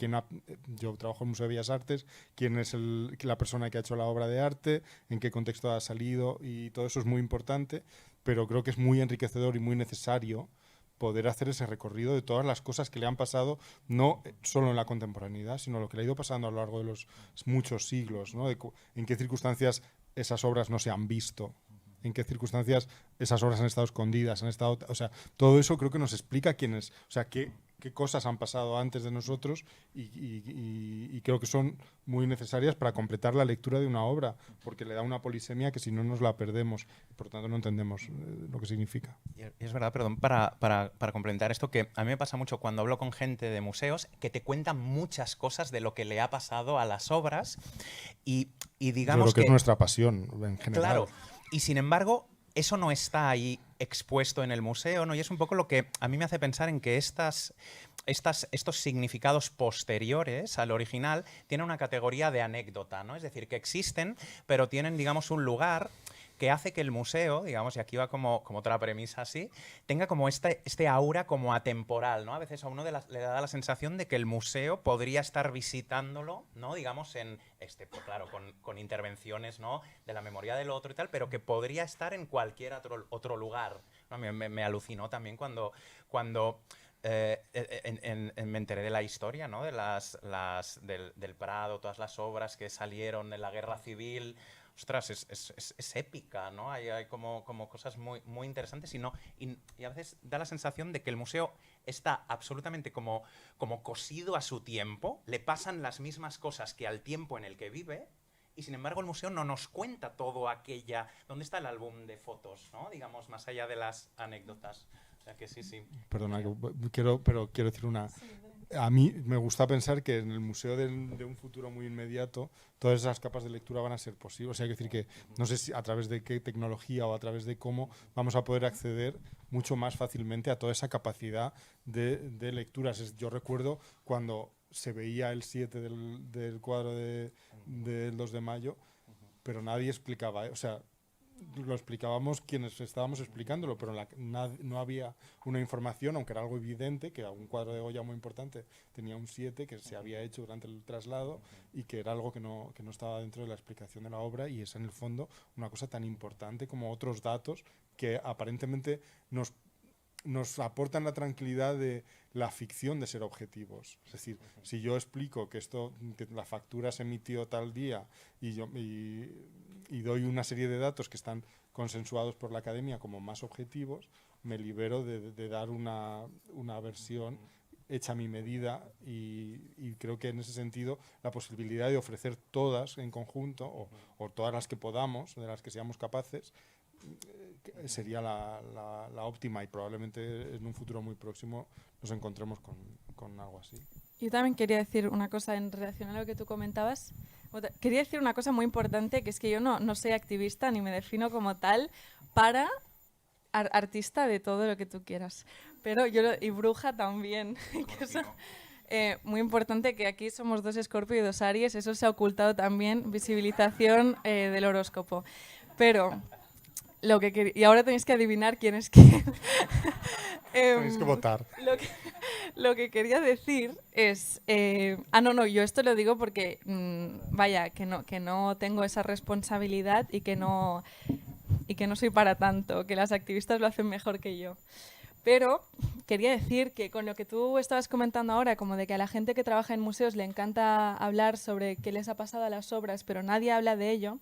yo trabajo en el Museo de Bellas Artes, quién es la persona que ha hecho la obra de arte, en qué contexto ha salido, y todo eso es muy importante, pero creo que es muy enriquecedor y muy necesario poder hacer ese recorrido de todas las cosas que le han pasado, no solo en la contemporaneidad, sino lo que le ha ido pasando a lo largo de los muchos siglos, ¿no? En qué circunstancias esas obras no se han visto, en qué circunstancias esas obras han estado escondidas, o sea, todo eso creo que nos explica quiénes, o sea, qué cosas han pasado antes de nosotros y creo que son muy necesarias para completar la lectura de una obra, porque le da una polisemia que si no nos la perdemos, por lo tanto no entendemos lo que significa. Y es verdad, perdón, para complementar esto, que a mí me pasa mucho cuando hablo con gente de museos que te cuentan muchas cosas de lo que le ha pasado a las obras y digamos yo creo que es nuestra pasión en general. Claro. Y sin embargo, eso no está ahí expuesto en el museo, ¿no? Y es un poco lo que a mí me hace pensar en que estos significados posteriores al original tienen una categoría de anécdota, ¿no? Es decir, que existen, pero tienen, digamos, un lugar que hace que el museo, digamos, y aquí va como otra premisa así, tenga como este aura como atemporal, ¿no? A veces a uno le da la sensación de que el museo podría estar visitándolo, ¿no? Digamos, pues claro, con intervenciones, ¿no? De la memoria del otro y tal, pero que podría estar en cualquier otro lugar, ¿no? Me alucinó también cuando me enteré de la historia, ¿no? De del Prado, todas las obras que salieron en la Guerra Civil. Ostras, es épica, ¿no? Hay como cosas muy, muy interesantes y a veces da la sensación de que el museo está absolutamente como cosido a su tiempo, le pasan las mismas cosas que al tiempo en el que vive y sin embargo el museo no nos cuenta todo aquella... ¿Dónde está el álbum de fotos, ¿no? Digamos, más allá de las anécdotas. O sea que sí. Perdona, quiero decir una... A mí me gusta pensar que en el museo de un futuro muy inmediato todas esas capas de lectura van a ser posibles. O sea, hay que decir que no sé si a través de qué tecnología o a través de cómo vamos a poder acceder mucho más fácilmente a toda esa capacidad de lecturas. Yo recuerdo cuando se veía el 7 del cuadro del 2 de mayo, pero nadie explicaba, o sea, lo explicábamos quienes estábamos explicándolo, pero no había una información, aunque era algo evidente, que un cuadro de Goya muy importante tenía un 7 que se había hecho durante el traslado y que era algo que no estaba dentro de la explicación de la obra, y es en el fondo una cosa tan importante como otros datos que aparentemente nos aportan la tranquilidad de la ficción de ser objetivos. Es decir, si yo explico que la factura se emitió tal día y doy una serie de datos que están consensuados por la academia como más objetivos, me libero de dar una versión hecha a mi medida y creo que en ese sentido la posibilidad de ofrecer todas en conjunto o todas las que podamos, de las que seamos capaces, sería la óptima, y probablemente en un futuro muy próximo nos encontremos con algo así. Yo también quería decir una cosa en relación a lo que tú comentabas. Quería decir una cosa muy importante, que es que yo no soy activista ni me defino como tal para artista de todo lo que tú quieras. Pero y bruja también. Que eso, muy importante, que aquí somos 2 Escorpio y 2 Aries. Eso se ha ocultado también, visibilización del horóscopo. Pero... y ahora tenéis que adivinar quién es quién. Tenéis que votar. Lo que quería decir es... no, yo esto lo digo porque, vaya, que no tengo esa responsabilidad y que no soy para tanto, que las activistas lo hacen mejor que yo. Pero quería decir que con lo que tú estabas comentando ahora, como de que a la gente que trabaja en museos le encanta hablar sobre qué les ha pasado a las obras, pero nadie habla de ello,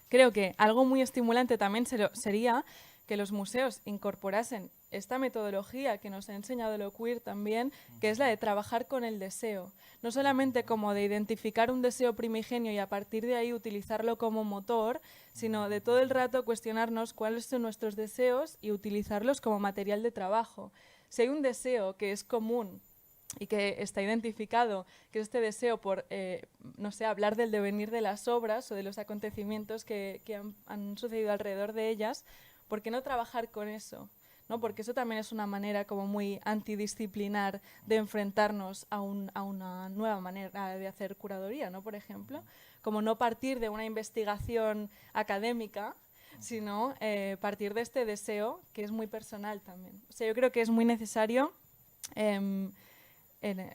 creo que algo muy estimulante también sería que los museos incorporasen esta metodología que nos ha enseñado lo queer también, que es la de trabajar con el deseo. No solamente como de identificar un deseo primigenio y a partir de ahí utilizarlo como motor, sino de todo el rato cuestionarnos cuáles son nuestros deseos y utilizarlos como material de trabajo. Si hay un deseo que es común y que está identificado, que es este deseo por, no sé, hablar del devenir de las obras o de los acontecimientos que han sucedido alrededor de ellas, ¿por qué no trabajar con eso? ¿No? Porque eso también es una manera como muy antidisciplinar de enfrentarnos a una nueva manera de hacer curaduría, ¿no? Por ejemplo, como no partir de una investigación académica, sino partir de este deseo que es muy personal también. O sea, yo creo que es muy necesario en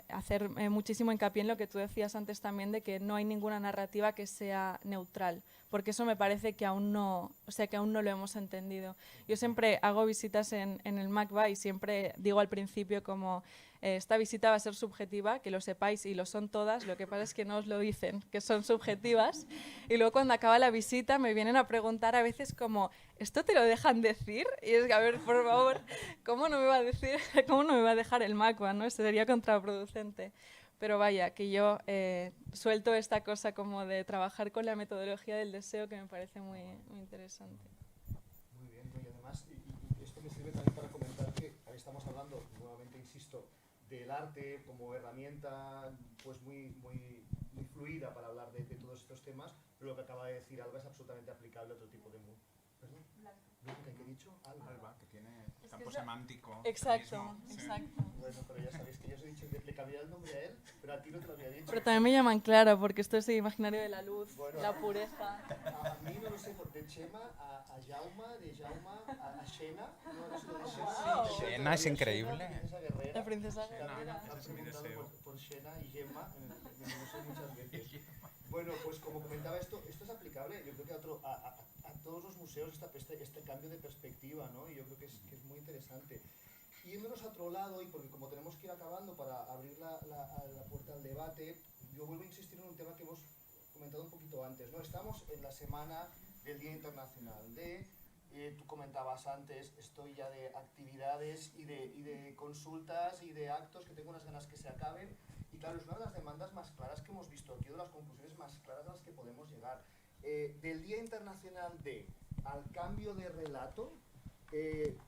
hacer muchísimo hincapié en lo que tú decías antes también, de que no hay ninguna narrativa que sea neutral, porque eso me parece que aún no, o sea, que aún no lo hemos entendido. Yo siempre hago visitas en el MACBA y siempre digo al principio como esta visita va a ser subjetiva, que lo sepáis y lo son todas, lo que pasa es que no os lo dicen, que son subjetivas, y luego cuando acaba la visita me vienen a preguntar a veces como, ¿esto te lo dejan decir? Y es que, a ver, por favor, ¿cómo no me va a decir, cómo no me va a dejar el MACBA, ¿no? Eso sería contraproducente. Pero vaya, que yo suelto esta cosa como de trabajar con la metodología del deseo que me parece muy, muy interesante. Muy bien, y además, y esto me sirve también para comentar que ahí estamos hablando, nuevamente insisto, del arte como herramienta pues muy fluida para hablar de todos estos temas, pero lo que acaba de decir Alba es absolutamente aplicable a otro tipo de... ¿Perdón? ¿Qué he dicho? Alba, que tiene campo semántico. Exacto, Sí. exacto. Bueno, pero ya sabéis que yo os he dicho que le cambiaría el nombre a él, pero a ti no te lo había dicho. Pero también me llaman Clara, porque esto es el imaginario de la luz, Bueno, la pureza. A mí no lo sé, de Chema a Jauma, de Jauma a Xena. No sé lo de Xena. Xena es increíble. La princesa La princesa guerrera. guerrera. También Ese es mi ha preguntado deseo. por Xena y Gemma en el museo muchas veces. Bueno, pues como comentaba esto es aplicable, yo creo que a todos los museos este cambio de perspectiva, ¿no? Y yo creo que es muy interesante. Y yéndonos a otro lado, y porque como tenemos que ir acabando para abrir la puerta al debate, yo vuelvo a insistir en un tema que hemos comentado un poquito antes, ¿no? Estamos en la semana del Día Internacional tú comentabas antes, estoy ya de actividades y de consultas y de actos que tengo unas ganas que se acaben. Y claro, es una de las demandas más claras que hemos visto aquí, o de las conclusiones más claras a las que podemos llegar. Del Día Internacional al cambio de relato,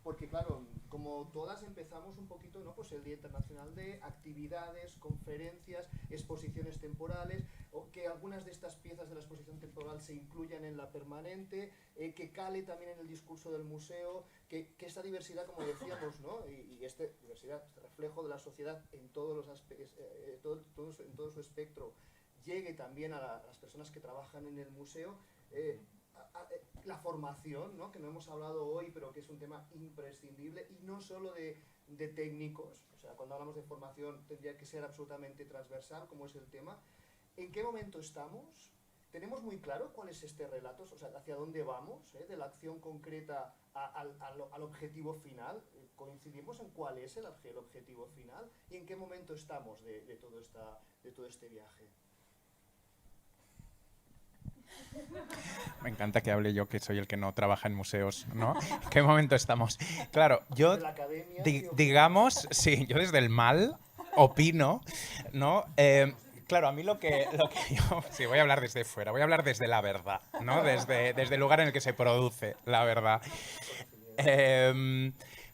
porque claro, como todas empezamos un poquito, ¿no? Pues el Día Internacional de actividades, conferencias, exposiciones temporales, o que algunas de estas piezas de la exposición temporal se incluyan en la permanente, que cale también en el discurso del museo, que esta diversidad, como decíamos, ¿no? y esta diversidad, este reflejo de la sociedad en todos los aspectos, en todo su espectro, llegue también a las personas que trabajan en el museo. La formación, ¿no? Que no hemos hablado hoy, pero que es un tema imprescindible, y no solo de técnicos, o sea, cuando hablamos de formación tendría que ser absolutamente transversal, como es el tema. ¿En qué momento estamos? ¿Tenemos muy claro cuál es este relato? O sea, ¿hacia dónde vamos? De la acción concreta al objetivo final. ¿Coincidimos en cuál es el objetivo final? ¿Y en qué momento estamos de todo este viaje? Me encanta que hable yo, que soy el que no trabaja en museos, ¿no? ¿En qué momento estamos? Claro, yo, ¿De la academia, digamos, sí, yo desde el mal opino, ¿no? Claro, a mí lo que yo... Sí, voy a hablar desde fuera, voy a hablar desde la verdad, ¿no? Desde el lugar en el que se produce la verdad.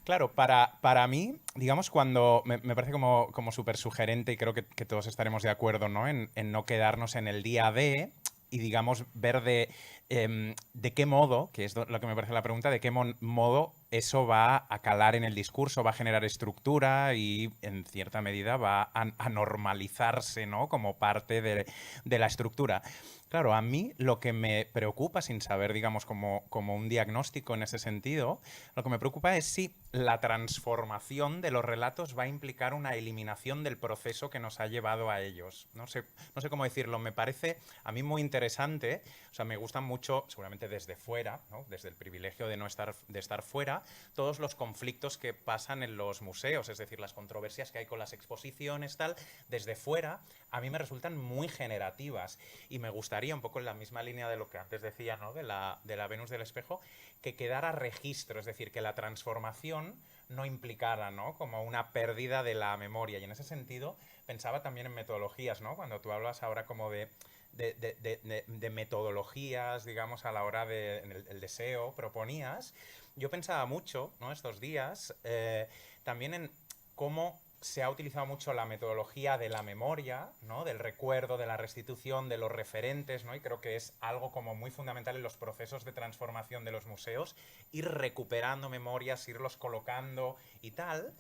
Claro, para mí, digamos, cuando me parece como súper sugerente, y creo que todos estaremos de acuerdo, ¿no? En no quedarnos en el día de, y digamos, ver de ¿De qué modo, que es lo que me parece la pregunta, de qué modo eso va a calar en el discurso, va a generar estructura y en cierta medida va a normalizarse, ¿no?, como parte de la estructura? Claro, a mí lo que me preocupa, sin saber, digamos, como un diagnóstico en ese sentido, lo que me preocupa es si la transformación de los relatos va a implicar una eliminación del proceso que nos ha llevado a ellos. No sé cómo decirlo, me parece a mí muy interesante, o sea, me gustan mucho, seguramente desde fuera, ¿no?, desde el privilegio de estar fuera, todos los conflictos que pasan en los museos, es decir, las controversias que hay con las exposiciones, tal, desde fuera, a mí me resultan muy generativas y me gustaría, un poco en la misma línea de lo que antes decía, ¿no?, de la Venus del espejo, que quedara registro, es decir, que la transformación no implicara, ¿no?, como una pérdida de la memoria. Y en ese sentido pensaba también en metodologías, ¿no?, cuando tú hablas ahora como de metodologías, digamos, a la hora en el deseo, proponías. Yo pensaba mucho, ¿no?, estos días, también en cómo se ha utilizado mucho la metodología de la memoria, ¿no?, del recuerdo, de la restitución, de los referentes, ¿no?, y creo que es algo como muy fundamental en los procesos de transformación de los museos, ir recuperando memorias, irlos colocando y tal.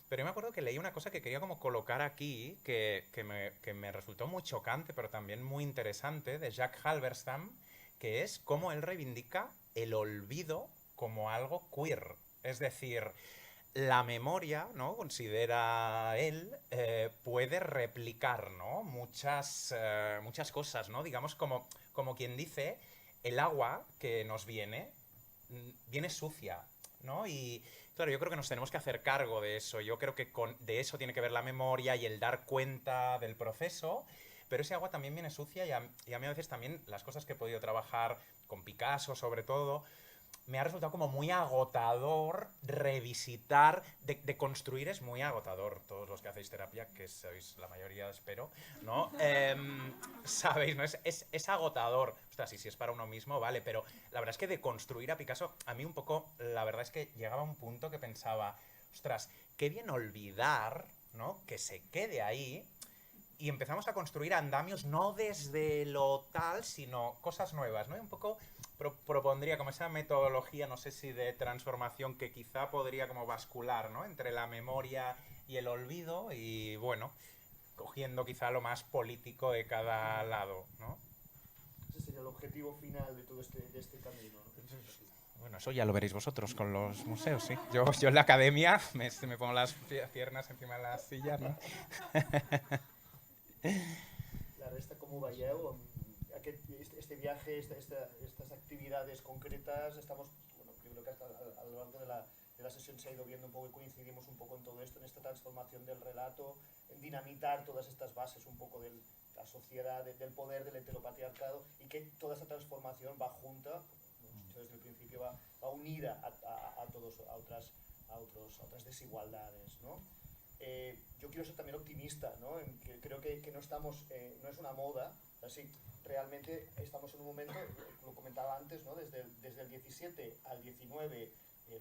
Pero yo me acuerdo que leí una cosa que quería como colocar aquí, que me resultó muy chocante, pero también muy interesante, de Jacques Halberstam, que es cómo él reivindica el olvido como algo queer. Es decir, la memoria, ¿no?, considera él, puede replicar, ¿no?, muchas cosas, ¿no? Digamos, como quien dice, el agua que nos viene sucia, ¿no? Y claro, yo creo que nos tenemos que hacer cargo de eso. Yo creo que de eso tiene que ver la memoria y el dar cuenta del proceso. Pero ese agua también viene sucia y a mí a veces también las cosas que he podido trabajar con Picasso, sobre todo, me ha resultado como muy agotador revisitar, de construir es muy agotador. Todos los que hacéis terapia, que sois la mayoría, espero, ¿no? Sabéis, ¿no? Es agotador. Ostras, y si es para uno mismo, vale, pero la verdad es que de construir a Picasso, a mí un poco, la verdad es que llegaba a un punto que pensaba, ostras, qué bien olvidar, ¿no?, que se quede ahí. Y empezamos a construir andamios no desde lo tal, sino cosas nuevas, ¿no? Y un poco propondría como esa metodología, no sé si de transformación, que quizá podría como bascular, ¿no?, entre la memoria y el olvido y, bueno, cogiendo quizá lo más político de cada lado, ¿no? Ese sería el objetivo final de todo este camino, ¿no? Bueno, eso ya lo veréis vosotros con los museos, sí. Yo en la academia me pongo las piernas encima de la silla, ¿no? La resta, com ho veieu? Este viaje, estas actividades concretas, estamos, bueno, yo creo que hasta a lo largo de la sesión se ha ido viendo un poco y coincidimos un poco en todo esto, en esta transformación del relato, en dinamitar todas estas bases un poco de la sociedad, del poder, del heteropatriarcado, y que toda esta transformación va junta, como hemos dicho desde el principio, va unida a otras desigualdades, ¿no? Yo quiero ser también optimista, ¿no? Creo que no estamos, no es una moda, así realmente estamos en un momento, lo comentaba antes, ¿no?, desde el 17 al 19,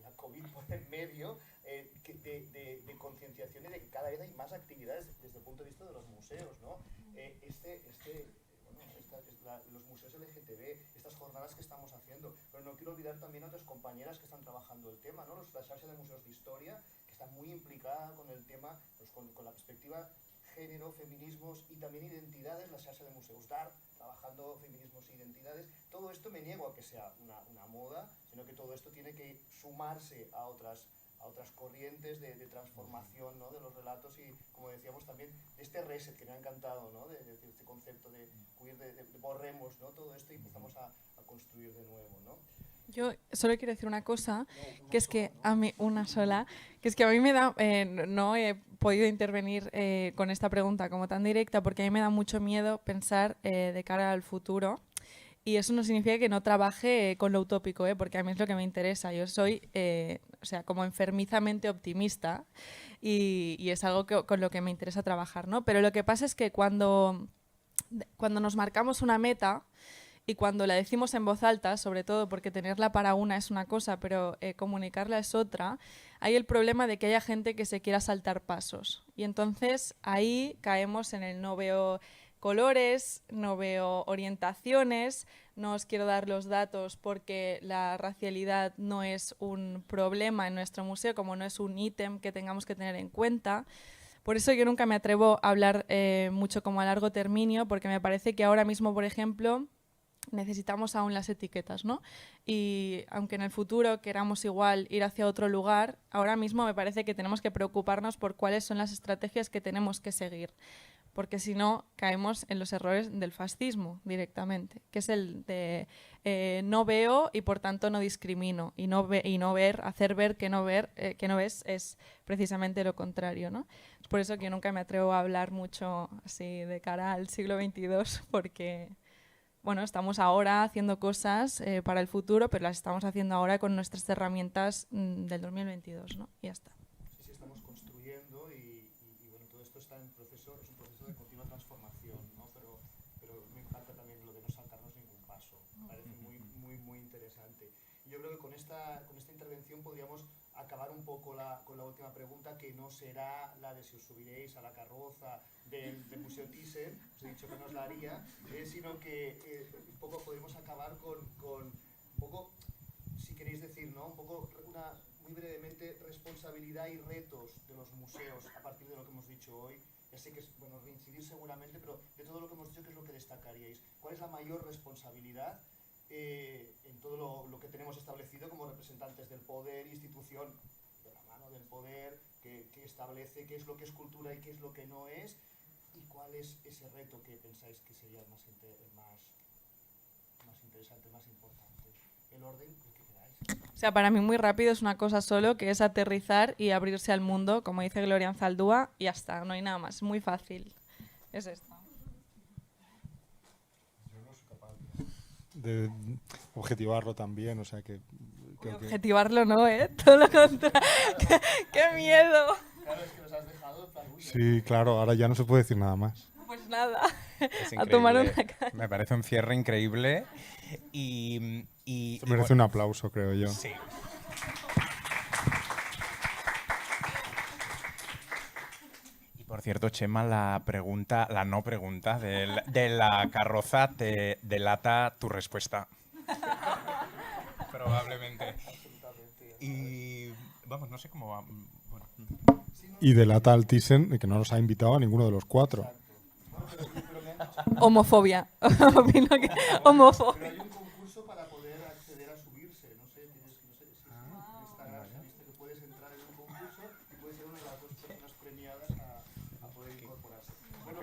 la COVID por en medio, de concienciación y de que cada vez hay más actividades desde el punto de vista de los museos, ¿no? Los museos LGTB, estas jornadas que estamos haciendo, pero no quiero olvidar también a otras compañeras que están trabajando el tema, ¿no? La Xarxa de Museos de Historia, que está muy implicada con el tema, pues con la perspectiva género, feminismos y también identidades, la Xarxa de Museus d'Art, trabajando feminismos e identidades. Todo esto me niego a que sea una moda, sino que todo esto tiene que sumarse a otras corrientes de transformación, ¿no?, de los relatos y, como decíamos también, de este reset que me ha encantado, ¿no?, de este concepto de borremos, ¿no?, todo esto y empezamos a construir de nuevo, ¿no? Yo solo quiero decir una cosa, que es que a mí, una sola, que es que a mí me da, no he podido intervenir con esta pregunta como tan directa, porque a mí me da mucho miedo pensar de cara al futuro. Y eso no significa que no trabaje con lo utópico, porque a mí es lo que me interesa. Yo soy, o sea, como enfermizamente optimista y es algo con lo que me interesa trabajar, ¿no? Pero lo que pasa es que cuando nos marcamos una meta y cuando la decimos en voz alta, sobre todo porque tenerla para una es una cosa, pero comunicarla es otra, hay el problema de que haya gente que se quiera saltar pasos. Y entonces ahí caemos en el no veo colores, no veo orientaciones, no os quiero dar los datos porque la racialidad no es un problema en nuestro museo, como no es un ítem que tengamos que tener en cuenta. Por eso yo nunca me atrevo a hablar mucho como a largo término, porque me parece que ahora mismo, por ejemplo, necesitamos aún las etiquetas, ¿no? Y aunque en el futuro queramos igual ir hacia otro lugar, ahora mismo me parece que tenemos que preocuparnos por cuáles son las estrategias que tenemos que seguir, porque si no caemos en los errores del fascismo directamente, que es el de no veo y por tanto no discrimino, y no ver, hacer ver que no ves es precisamente lo contrario, ¿no? Es por eso que yo nunca me atrevo a hablar mucho así de cara al siglo XXII, porque bueno, estamos ahora haciendo cosas para el futuro, pero las estamos haciendo ahora con nuestras herramientas del 2022, ¿no? Y ya está. Sí, estamos construyendo y bueno, todo esto está en proceso, es un proceso de continua transformación, ¿no? Pero me encanta también lo de no saltarnos ningún paso. Parece muy interesante. Y yo creo que con esta intervención podríamos acabar un poco con la última pregunta, que no será la de si os subiréis a la carroza del Museo Thyssen, os he dicho que no os la haría, sino que un poco podemos acabar con un poco, si queréis decir, ¿no? Un poco muy brevemente, responsabilidad y retos de los museos a partir de lo que hemos dicho hoy. Ya sé que es, bueno, reincidir seguramente, pero de todo lo que hemos dicho, ¿qué es lo que destacaríais? ¿Cuál es la mayor responsabilidad en todo lo que tenemos establecido como representantes del poder, institución de la mano del poder, que establece qué es lo que es cultura y qué es lo que no es? ¿Y cuál es ese reto que pensáis que sería el más interesante, más importante? El orden, el que queráis. O sea, para mí muy rápido es una cosa solo, que es aterrizar y abrirse al mundo, como dice Gloria Anzaldúa, y ya está, no hay nada más, es muy fácil. Es esto. Yo no soy capaz de objetivarlo también, o sea que... Objetivarlo no, todo lo contrario. ¡Qué miedo! Claro, es que nos has dejado para uy, Sí, claro, ahora ya no se puede decir nada más. Pues nada, Es a tomar una increíble. caña. Me parece un cierre increíble y Se merece un aplauso, creo yo. Sí. Y por cierto, Chema, la no pregunta de la carroza te delata tu respuesta. Probablemente. Y vamos, no sé cómo va. Bueno. Y delata al Thyssen que no nos ha invitado a ninguno de los cuatro. Homofobia. Opino que homofobia. Pero hay un concurso para poder acceder a subirse. No sé si viste que puedes entrar en un concurso y puedes ser una de las dos personas premiadas a poder incorporarse. Bueno,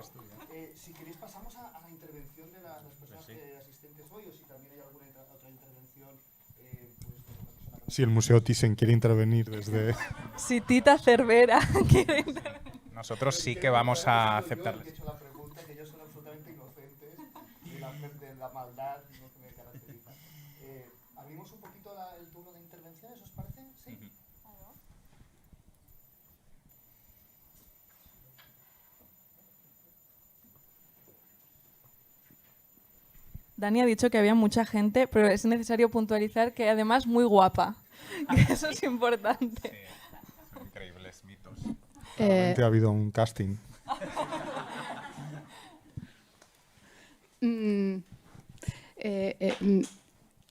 si queréis pasamos a la intervención de las personas asistentes hoy, o si también hay alguna otra intervención, pues de una persona que... Si el Museo Thyssen quiere intervenir desde... Si Tita Cervera quiere intervenir. Nosotros sí que vamos a aceptarles. Yo he hecho la pregunta, que ellos son absolutamente inocentes de la maldad, ¿no?, que me caracteriza. ¿Abrimos un poquito el turno de intervenciones, os parece? Sí. Dani ha dicho que había mucha gente, pero es necesario puntualizar que además muy guapa. Que eso es importante. Sí, son increíbles mitos. Realmente ha habido un casting.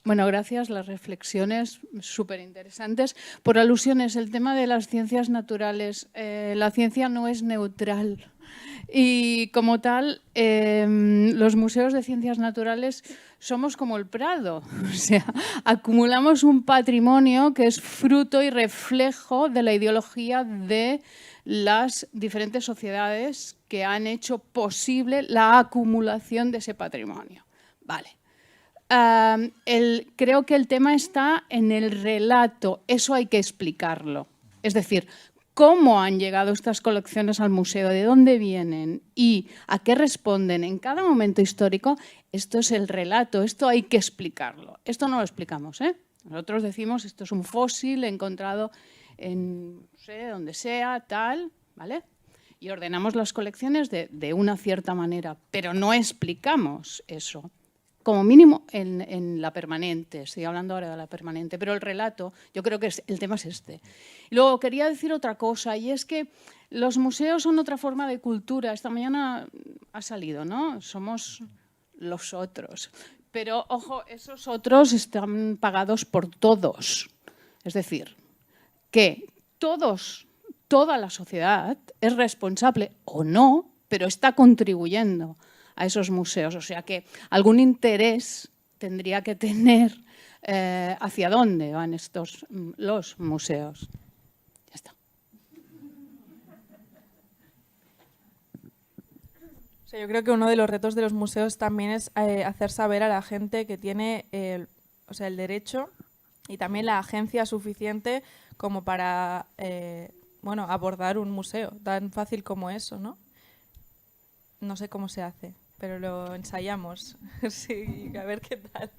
Bueno, gracias. Las reflexiones súper interesantes. Por alusiones, el tema de las ciencias naturales. La ciencia no es neutral. Y como tal, los museos de ciencias naturales somos como el Prado. O sea, acumulamos un patrimonio que es fruto y reflejo de la ideología de las diferentes sociedades que han hecho posible la acumulación de ese patrimonio. Vale. Creo que el tema está en el relato. Eso hay que explicarlo. Es decir, cómo han llegado estas colecciones al museo, de dónde vienen y a qué responden en cada momento histórico. Esto es el relato, esto hay que explicarlo. Esto no lo explicamos, ¿eh? Nosotros decimos esto es un fósil encontrado en, no sé, donde sea, tal, ¿vale? Y ordenamos las colecciones de una cierta manera, pero no explicamos eso. Como mínimo en la permanente, estoy hablando ahora de la permanente, pero el relato, yo creo que el tema es este. Y luego quería decir otra cosa, y es que los museos son otra forma de cultura. Esta mañana ha salido, ¿no? Somos los otros. Pero, ojo, esos otros están pagados por todos. Es decir, que toda la sociedad es responsable o no, pero está contribuyendo a esos museos. O sea que algún interés tendría que tener hacia dónde van los museos. Ya está. O sea, yo creo que uno de los retos de los museos también es hacer saber a la gente que tiene el derecho y también la agencia suficiente como para abordar un museo, tan fácil como eso, ¿no? No sé cómo se hace, pero lo ensayamos. Sí, a ver qué tal.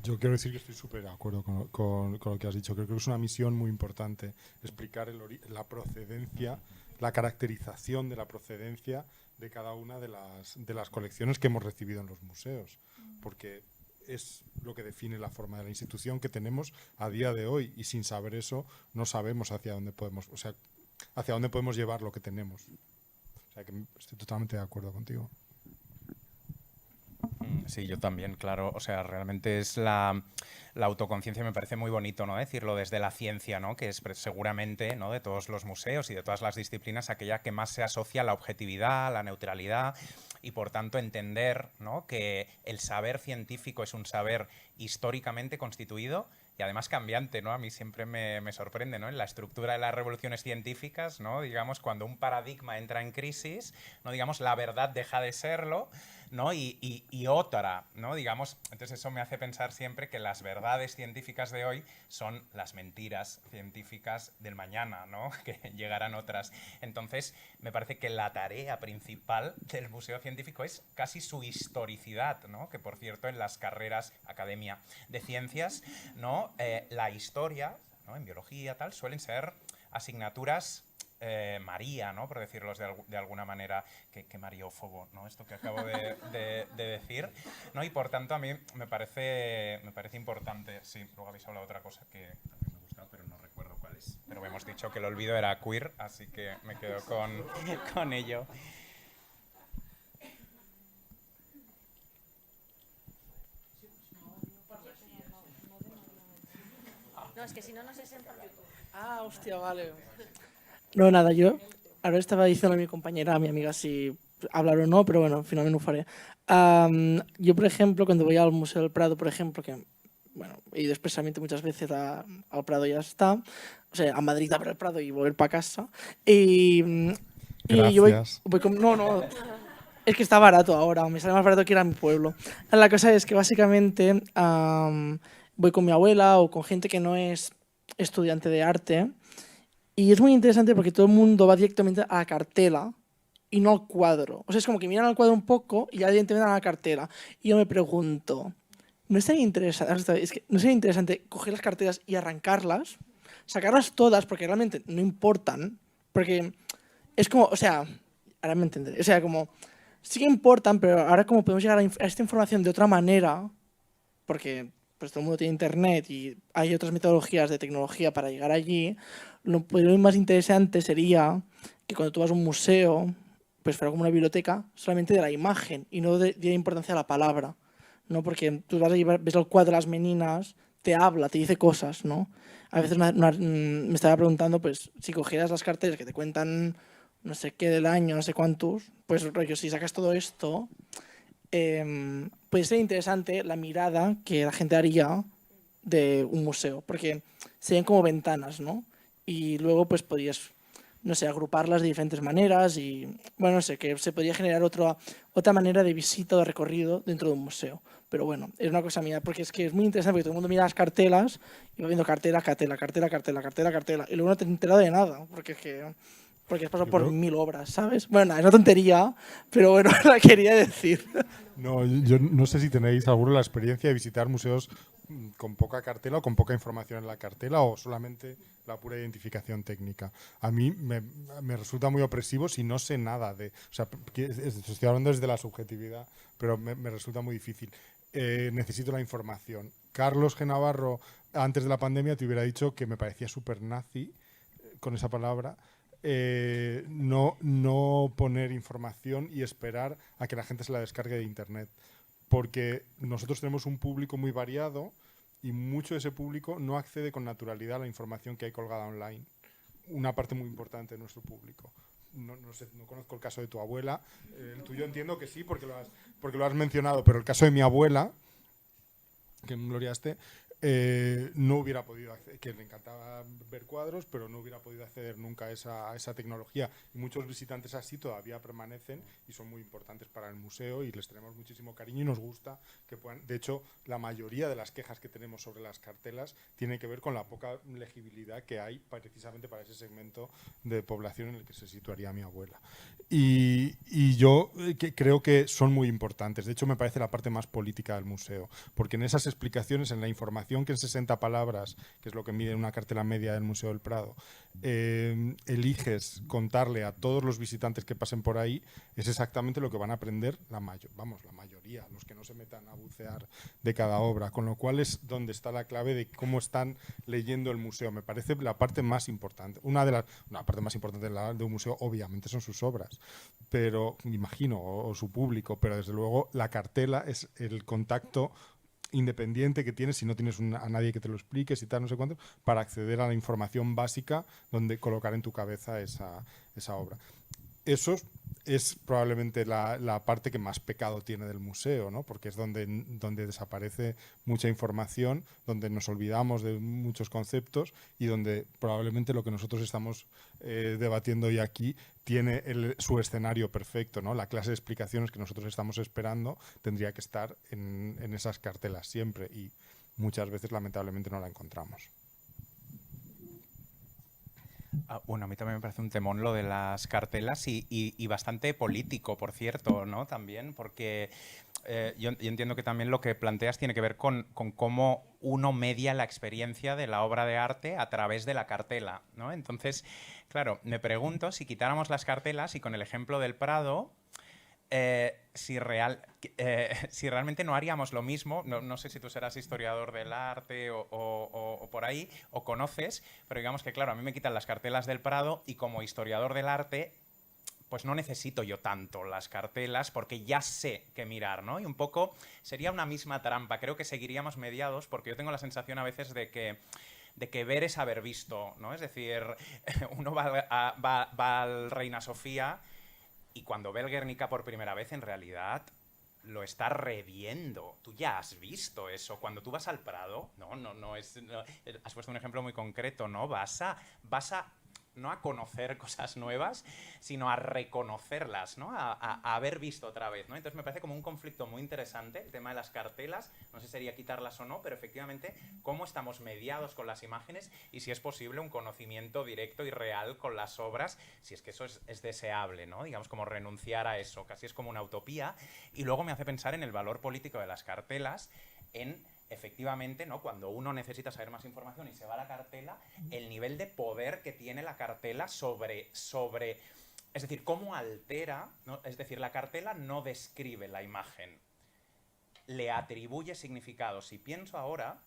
Yo quiero decir que estoy súper de acuerdo con lo que has dicho. Creo que es una misión muy importante explicar la procedencia, la caracterización de la procedencia de cada una de las colecciones que hemos recibido en los museos, porque es lo que define la forma de la institución que tenemos a día de hoy, y sin saber eso no sabemos hacia dónde podemos llevar lo que tenemos. O sea que estoy totalmente de acuerdo contigo. Sí, yo también, claro. O sea, realmente es la autoconciencia, me parece muy bonito, ¿no? Decirlo desde la ciencia, ¿no? Que es seguramente, ¿no? De todos los museos y de todas las disciplinas, aquella que más se asocia a la objetividad, a la neutralidad, y por tanto entender, ¿no? Que el saber científico es un saber históricamente constituido y además cambiante, ¿no? A mí siempre me sorprende, ¿no? En la estructura de las revoluciones científicas, ¿no? Digamos, cuando un paradigma entra en crisis, ¿no? Digamos, la verdad deja de serlo, ¿no? Y otra, ¿no? Digamos, entonces eso me hace pensar siempre que las verdades científicas de hoy son las mentiras científicas del mañana, ¿no? Que llegarán otras. Entonces, me parece que la tarea principal del Museo Científico es casi su historicidad, ¿no? Que, por cierto, en las carreras Academia de Ciencias, ¿no? La historia, ¿no? En biología, tal, suelen ser asignaturas María, ¿no? Por decirlo de alguna manera, que mariófobo, ¿no? Esto que acabo de decir, ¿no? Y por tanto a mí me parece importante. Sí, luego habéis hablado de otra cosa que también me gusta, pero no recuerdo cuál es. Pero hemos dicho que el olvido era queer, así que me quedo con ello. No, es que si no, no se sienta. Ah, hostia, vale. No, nada, yo ahora estaba diciendo a mi compañera, a mi amiga, si hablar o no, pero bueno, finalment ho faré. Yo, por ejemplo, cuando voy al Museo del Prado, por ejemplo, que bueno, he ido expresamente muchas veces al Prado y ya está, o sea, a Madrid a ver el Prado y volver para casa. Y yo voy con, no, es que está barato ahora, me sale más barato que ir a mi pueblo. La cosa es que básicamente voy con mi abuela o con gente que no es estudiante de arte, y es muy interesante porque todo el mundo va directamente a la cartela y no al cuadro. O sea, es como que miran al cuadro un poco y ya directamente a la cartela. Y yo me pregunto, ¿no sería interesante coger las cartelas y arrancarlas? Sacarlas todas porque realmente no importan. Porque es como, o sea, ahora me entenderé. O sea, como, sí que importan, pero ahora como podemos llegar a esta información de otra manera, porque pues todo el mundo tiene internet y hay otras metodologías de tecnología para llegar allí, lo más interesante sería que cuando tú vas a un museo, pues fuera como una biblioteca, solamente de la imagen y no de importancia a la palabra, ¿no? Porque tú vas allí, ves el cuadro de las meninas, te habla, te dice cosas, ¿no? A veces me estaba preguntando, pues, si cogieras las carteles que te cuentan no sé qué del año, no sé cuántos, pues rollo, si sacas todo esto, puede ser interesante la mirada que la gente haría de un museo, porque serían como ventanas, ¿no? Y luego pues podrías, no sé, agruparlas de diferentes maneras y, bueno, no sé, que se podría generar otra manera de visita o de recorrido dentro de un museo. Pero bueno, es una cosa mía, porque es que es muy interesante porque todo el mundo mira las cartelas y va viendo cartela, y luego no te he enterado de nada, porque has pasado por 1000 obras, ¿sabes? Bueno, nada, es una tontería, pero bueno, la quería decir. No, yo no sé si tenéis alguna la experiencia de visitar museos con poca cartela o con poca información en la cartela o solamente la pura identificación técnica. A mí me resulta muy opresivo si no sé nada de... O sea, estoy hablando desde la subjetividad, pero me resulta muy difícil. Necesito la información. Carlos G. Navarro, antes de la pandemia, te hubiera dicho que me parecía súper nazi con esa palabra, no poner información y esperar a que la gente se la descargue de internet. Porque nosotros tenemos un público muy variado y mucho de ese público no accede con naturalidad a la información que hay colgada online. Una parte muy importante de nuestro público. No sé, no conozco el caso de tu abuela. El tuyo entiendo que sí, porque lo has mencionado, pero el caso de mi abuela, que me gloriaste, no hubiera podido acceder, que le encantaba ver cuadros, pero no hubiera podido acceder nunca a esa tecnología. Y muchos visitantes así todavía permanecen y son muy importantes para el museo y les tenemos muchísimo cariño y nos gusta que puedan. De hecho, la mayoría de las quejas que tenemos sobre las cartelas tiene que ver con la poca legibilidad que hay precisamente para ese segmento de población en el que se situaría mi abuela. Y yo creo que son muy importantes. De hecho, me parece la parte más política del museo, porque en esas explicaciones, en la información que en 60 palabras, que es lo que mide una cartela media del Museo del Prado, eliges contarle a todos los visitantes que pasen por ahí, es exactamente lo que van a aprender la mayoría, los que no se metan a bucear de cada obra, con lo cual es donde está la clave de cómo están leyendo el museo. Me parece la parte más importante. Una parte más importante de un museo, obviamente, son sus obras, pero imagino, o su público, pero desde luego la cartela es el contacto independiente que tienes si no tienes a nadie que te lo explique, si tal, no sé cuánto, para acceder a la información básica donde colocar en tu cabeza esa obra. Eso es probablemente la parte que más pecado tiene del museo, ¿no? Porque es donde desaparece mucha información, donde nos olvidamos de muchos conceptos y donde probablemente lo que nosotros estamos debatiendo hoy aquí tiene su escenario perfecto, ¿no? La clase de explicaciones que nosotros estamos esperando tendría que estar en esas cartelas siempre y muchas veces lamentablemente no la encontramos. Bueno, a mí también me parece un temón lo de las cartelas y bastante político, por cierto, ¿no? También, porque yo entiendo que también lo que planteas tiene que ver con cómo uno media la experiencia de la obra de arte a través de la cartela, ¿no? Entonces, claro, me pregunto si quitáramos las cartelas y con el ejemplo del Prado, si realmente no haríamos lo mismo. No sé si tú serás historiador del arte o por ahí, o conoces, pero digamos que, claro, a mí me quitan las cartelas del Prado y como historiador del arte, pues no necesito yo tanto las cartelas porque ya sé qué mirar, ¿no? Y un poco sería una misma trampa. Creo que seguiríamos mediados porque yo tengo la sensación a veces de que ver es haber visto, ¿no? Es decir, uno va al Reina Sofía y cuando ve el Guernica por primera vez, en realidad lo está reviendo. Tú ya has visto eso. Cuando tú vas al Prado, has puesto un ejemplo muy concreto, ¿no? Vas a no a conocer cosas nuevas, sino a reconocerlas, ¿no? A haber visto otra vez, ¿no? Entonces me parece como un conflicto muy interesante el tema de las cartelas. No sé si sería quitarlas o no, pero efectivamente cómo estamos mediados con las imágenes y si es posible un conocimiento directo y real con las obras, si es que eso es deseable, ¿no? Digamos, como renunciar a eso, casi es como una utopía. Y luego me hace pensar en el valor político de las cartelas, efectivamente, ¿no? Cuando uno necesita saber más información y se va a la cartela, el nivel de poder que tiene la cartela sobre es decir, cómo altera, ¿no? Es decir, la cartela no describe la imagen, le atribuye significados. Y pienso ahora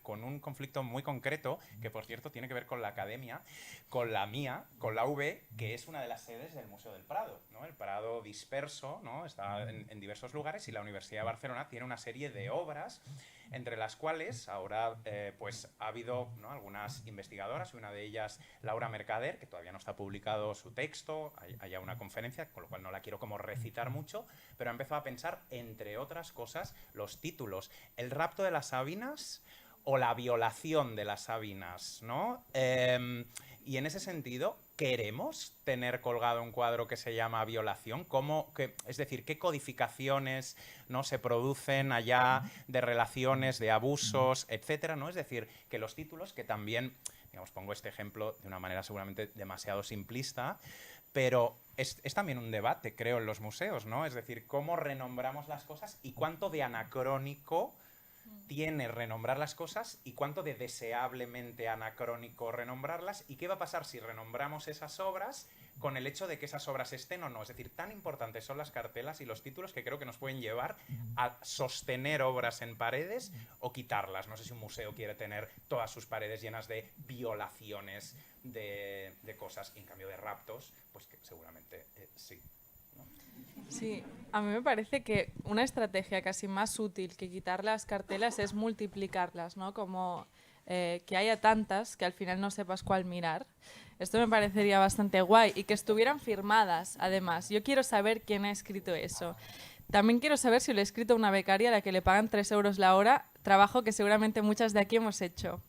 con un conflicto muy concreto, que por cierto tiene que ver con la academia, con la mía, con la UB, que es una de las sedes del Museo del Prado, ¿no? El Prado disperso, ¿no? Está en diversos lugares y la Universidad de Barcelona tiene una serie de obras entre las cuales ahora pues ha habido, ¿no? Algunas investigadoras, y una de ellas Laura Mercader, que todavía no está publicado su texto, hay una conferencia, con lo cual no la quiero como recitar mucho, pero ha empezado a pensar, entre otras cosas, los títulos: El rapto de las Sabinas o La violación de las Sabinas, ¿no? Y en ese sentido, ¿queremos tener colgado un cuadro que se llama Violación? Es decir, ¿qué codificaciones, ¿no? se producen allá de relaciones, de abusos, etcétera, ¿no? Es decir, que los títulos, que también, digamos, pongo este ejemplo de una manera seguramente demasiado simplista, pero es también un debate, creo, en los museos, ¿no? Es decir, cómo renombramos las cosas y cuánto de anacrónico tiene renombrar las cosas y cuánto de deseablemente anacrónico renombrarlas, y qué va a pasar si renombramos esas obras con el hecho de que esas obras estén o no. Es decir, tan importantes son las cartelas y los títulos que creo que nos pueden llevar a sostener obras en paredes o quitarlas. No sé si un museo quiere tener todas sus paredes llenas de violaciones de cosas, y en cambio de raptos, pues que seguramente sí. Sí, a mí me parece que una estrategia casi más útil que quitar las cartelas es multiplicarlas, ¿no? Como que haya tantas que al final no sepas cuál mirar. Esto me parecería bastante guay y que estuvieran firmadas, además. Yo quiero saber quién ha escrito eso. También quiero saber si lo ha escrito una becaria a la que le pagan 3 euros la hora, trabajo que seguramente muchas de aquí hemos hecho.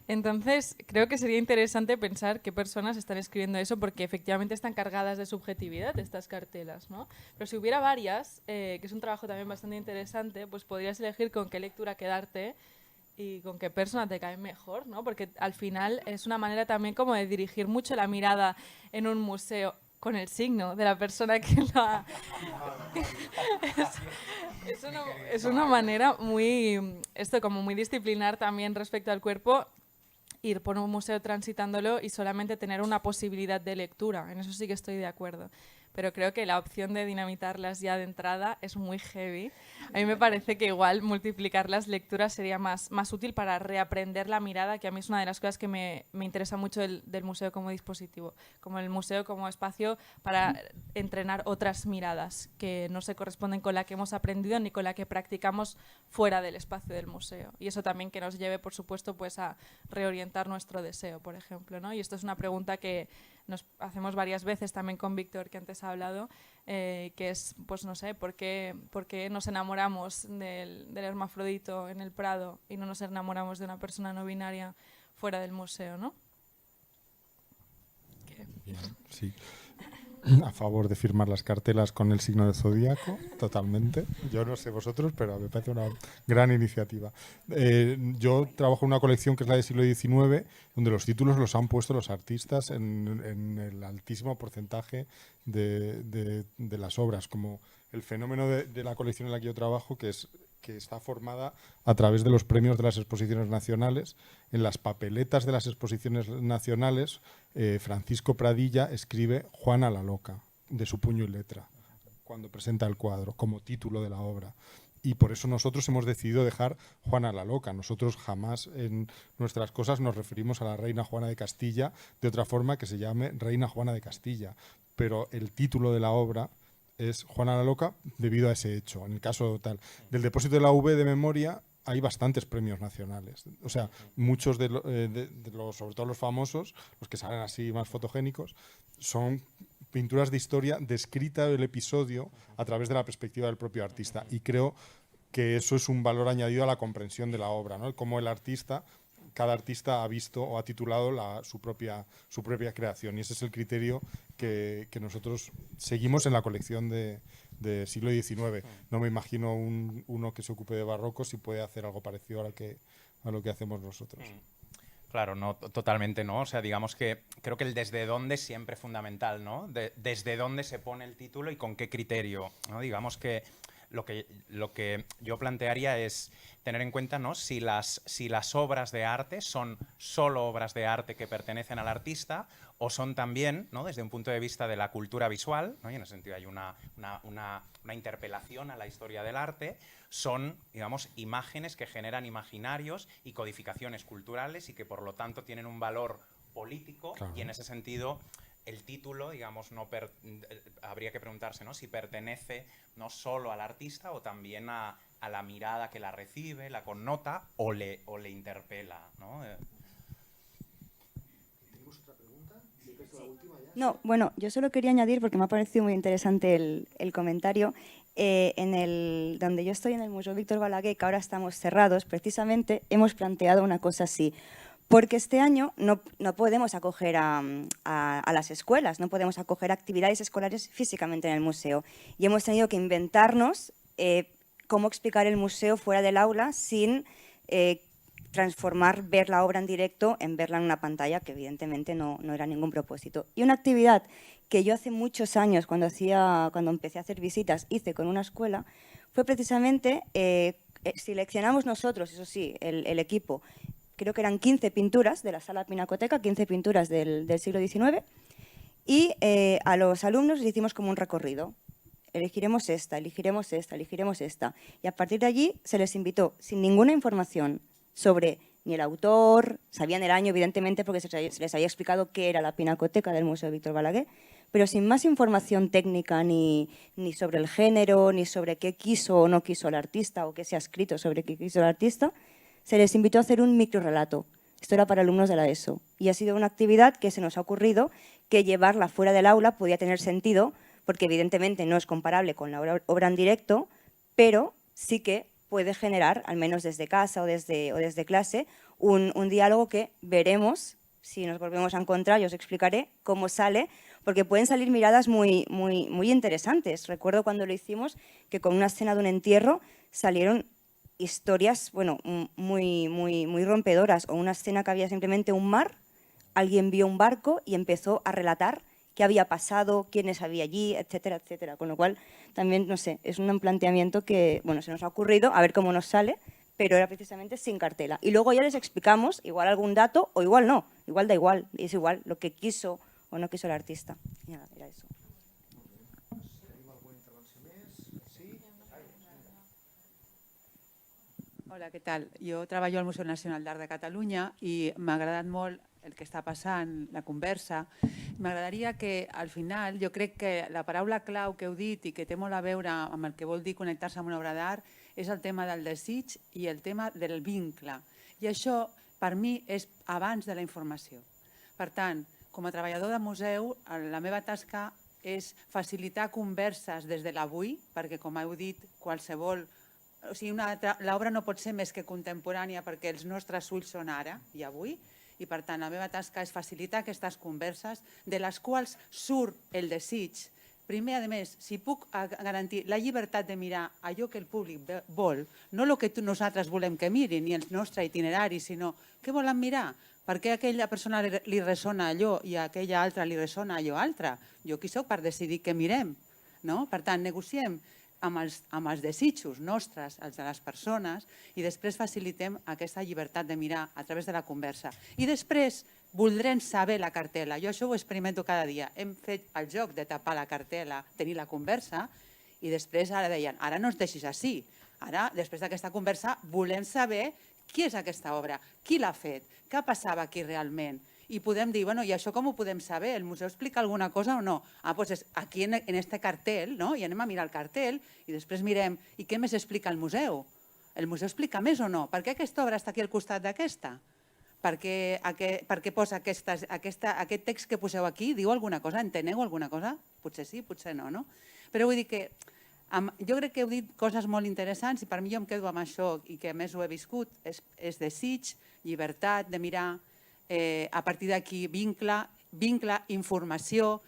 Entonces, creo que sería interesante pensar qué personas están escribiendo eso, porque efectivamente están cargadas de subjetividad estas cartelas, ¿no? Pero si hubiera varias, que es un trabajo también bastante interesante, pues podrías elegir con qué lectura quedarte y con qué persona te cae mejor, ¿no? Porque al final es una manera también como de dirigir mucho la mirada en un museo con el signo de la persona que lo ha... es una manera muy, como muy disciplinar también respecto al cuerpo, ir por un museo transitándolo y solamente tener una posibilidad de lectura. En eso sí que estoy de acuerdo. Pero creo que la opción de dinamitarlas ya de entrada es muy heavy. A mí me parece que igual multiplicar las lecturas sería más útil para reaprender la mirada, que a mí es una de las cosas que me interesa mucho del museo como dispositivo, como el museo como espacio para entrenar otras miradas que no se corresponden con la que hemos aprendido ni con la que practicamos fuera del espacio del museo. Y eso también que nos lleve, por supuesto, pues a reorientar nuestro deseo, por ejemplo, ¿no? Y esto es una pregunta que nos hacemos varias veces también con Víctor, que antes ha hablado, que es, pues no sé, ¿por qué nos enamoramos del hermafrodito en el Prado y no nos enamoramos de una persona no binaria fuera del museo, ¿no? Bien, sí. A favor de firmar las cartelas con el signo de zodíaco, totalmente. Yo no sé vosotros, pero me parece una gran iniciativa. Yo trabajo en una colección que es la del siglo XIX, donde los títulos los han puesto los artistas en el altísimo porcentaje de las obras, como el fenómeno de la colección en la que yo trabajo, que está formada a través de los premios de las exposiciones nacionales. En las papeletas de las exposiciones nacionales, Francisco Pradilla escribe Juana la Loca, de su puño y letra, cuando presenta el cuadro, como título de la obra. Y por eso nosotros hemos decidido dejar Juana la Loca. Nosotros jamás en nuestras cosas nos referimos a la reina Juana de Castilla de otra forma que se llame Reina Juana de Castilla. Pero el título de la obra es Juana la Loca debido a ese hecho. En el caso tal del depósito de la V de memoria hay bastantes premios nacionales. O sea, muchos de los, sobre todo los famosos, los que salen así más fotogénicos, son pinturas de historia descrita el episodio a través de la perspectiva del propio artista. Y creo que eso es un valor añadido a la comprensión de la obra, ¿no? Como el artista, cada artista ha visto o ha titulado su propia creación. Y ese es el criterio que nosotros seguimos en la colección de siglo XIX. No me imagino uno que se ocupe de barroco si puede hacer algo parecido a lo que hacemos nosotros. Claro, no, totalmente no. O sea, digamos que creo que el desde dónde es siempre fundamental, ¿no? Desde dónde se pone el título y con qué criterio, ¿no? Digamos que lo que yo plantearía es tener en cuenta, ¿no? si las obras de arte son solo obras de arte que pertenecen al artista o son también, ¿no? Desde un punto de vista de la cultura visual, ¿no? Y en ese sentido hay una interpelación a la historia del arte, son, digamos, imágenes que generan imaginarios y codificaciones culturales y que por lo tanto tienen un valor político. Claro. Y en ese sentido el título, digamos, habría que preguntarse, ¿no? Si pertenece no solo al artista o también a la mirada que la recibe, la connota o le interpela, ¿no? ¿Tenemos otra pregunta? Sí, que es la última ya. No, bueno, yo solo quería añadir, porque me ha parecido muy interesante el comentario, donde yo estoy en el Museo Víctor Balaguer, que ahora estamos cerrados, precisamente hemos planteado una cosa así. Porque este año no podemos acoger a las escuelas, no podemos acoger actividades escolares físicamente en el museo. Y hemos tenido que inventarnos cómo explicar el museo fuera del aula sin transformar ver la obra en directo en verla en una pantalla, que evidentemente no era ningún propósito. Y una actividad que yo hace muchos años, cuando empecé a hacer visitas, hice con una escuela, fue precisamente, seleccionamos nosotros, eso sí, el equipo, creo que eran 15 pinturas de la Sala Pinacoteca, 15 pinturas del siglo XIX, y a los alumnos les hicimos como un recorrido. Elegiremos esta, elegiremos esta, elegiremos esta. Y a partir de allí se les invitó, sin ninguna información sobre ni el autor, sabían el año evidentemente porque se les había explicado qué era la Pinacoteca del Museo Víctor Balaguer, pero sin más información técnica ni sobre el género, ni sobre qué quiso o no quiso el artista o qué se ha escrito sobre qué quiso el artista, se les invitó a hacer un microrrelato. Esto era para alumnos de la ESO y ha sido una actividad que se nos ha ocurrido que llevarla fuera del aula podía tener sentido porque evidentemente no es comparable con la obra en directo, pero sí que puede generar, al menos desde casa o desde clase, un diálogo que veremos, si nos volvemos a encontrar, yo os explicaré cómo sale, porque pueden salir miradas muy interesantes. Recuerdo cuando lo hicimos que con una escena de un entierro salieron historias muy rompedoras, o una escena que había simplemente un mar, alguien vio un barco y empezó a relatar qué había pasado, quiénes había allí, etcétera, etcétera. Con lo cual, también, no sé, es un planteamiento que, bueno, se nos ha ocurrido, a ver cómo nos sale, pero era precisamente sin cartela. Y luego ya les explicamos, igual algún dato o igual no, igual da igual, es igual lo que quiso o no quiso el artista. Y nada, era eso. Hola, què tal? Jo treballo al Museu Nacional d'Art de Catalunya i m'ha agradat molt el que està passant, la conversa. M'agradaria que al final, jo crec que la paraula clau que heu dit i que té molt a veure amb el que vol dir connectar-se amb una obra d'art és el tema del desig i el tema del vincle. I això, per mi, és abans de la informació. Per tant, com a treballador de museu, la meva tasca és facilitar converses des de l'avui, perquè, com heu dit, qualsevol... O sigui, l'obra no pot ser més que contemporània perquè els nostres ulls són ara i avui, i per tant la meva tasca és facilitar aquestes converses de les quals surt el desig. Primer, a més, si puc garantir la llibertat de mirar allò que el públic vol, no el que nosaltres volem que mirin, ni el nostre itinerari, sinó què volen mirar, per què a aquella persona li ressona allò i a aquella altra li ressona allò altre. Jo qui soc per decidir què mirem. Per tant, negociem amb els desitjos nostres, els de les persones, i després facilitem aquesta llibertat de mirar a través de la conversa. I després voldrem saber la cartela. Jo això ho experimento cada dia. Hem fet el joc de tapar la cartela, tenir la conversa, i després ara deien, ara no ens deixis així. Ara, després d'aquesta conversa, volem saber qui és aquesta obra, qui l'ha fet, què passava aquí realment. I podem dir, bueno, i això com ho podem saber? El museu explica alguna cosa o no? Doncs aquí en este cartel, i anem a mirar el cartel i després mirem, i què més explica el museu? El museu explica més o no? Per què aquesta obra està aquí al costat d'aquesta? Per què posa aquest text que poseu aquí? Diu alguna cosa? Enteneu alguna cosa? Potser sí, potser no, no? Però vull dir que jo crec que heu dit coses molt interessants i per mi jo em quedo amb això i que a més ho he viscut, és desig, llibertat de mirar, a partir d'aquí vincle, informació,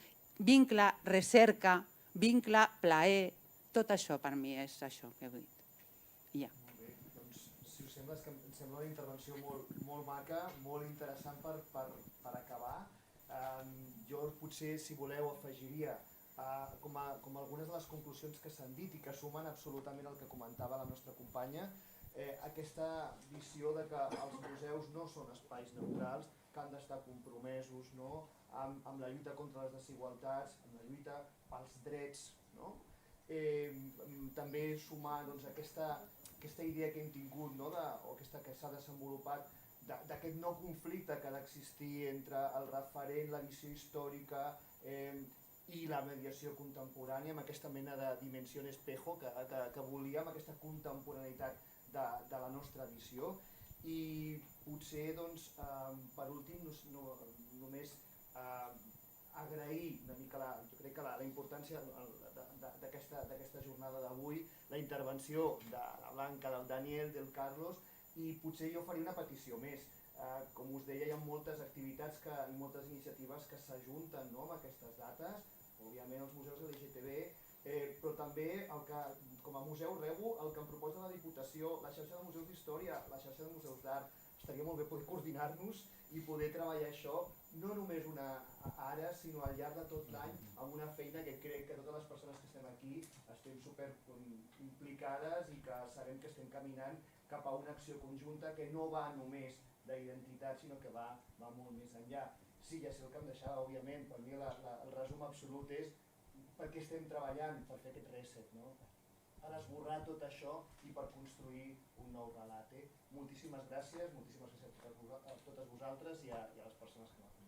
vincle, recerca, vincle, plaer, tot això per mi és això que heu dit. I ja. Molt bé, doncs si us sembla, em sembla una intervenció molt maca, molt interessant per acabar. Jo potser, si voleu, afegiria com algunes de les conclusions que s'han dit i que sumen absolutament el que comentava la nostra companya, aquesta visió de que els museus no són espais neutrals, que han d'estar compromesos amb la lluita contra les desigualtats, amb la lluita pels drets. També sumar aquesta idea que hem tingut o aquesta que s'ha desenvolupat d'aquest no conflicte que ha d'existir entre el referent, la visió històrica i la mediació contemporània, amb aquesta mena de dimensió espejo que volíem, aquesta contemporaneïtat de la nostra visió. I potser, per últim, només agrair una mica jo crec que la importància d'aquesta jornada d'avui, la intervenció de la Blanca, del Daniel, del Carlos, i potser jo faria una petició més. Com us deia, hi ha moltes activitats i moltes iniciatives que s'ajunten amb aquestes dates, òbviament els museus de l'IGTB, però també com a museu Rebo el que em proposa la Diputació, la xarxa de museus d'història, la xarxa de museus d'art, estaria molt bé poder coordinar-nos i poder treballar això no només ara, sinó al llarg de tot l'any, amb una feina que crec que totes les persones que estem aquí estem super implicades i que sabem que estem caminant cap a una acció conjunta que no va només d'identitat, sinó que va molt més enllà. Sí, ja sé el que em deixava, òbviament, per mi el resum absolut és per què estem treballant, per fer aquest reset, no? per esborrar tot això i per construir un nou relat. Moltíssimes gràcies a totes vosaltres i a les persones que m'han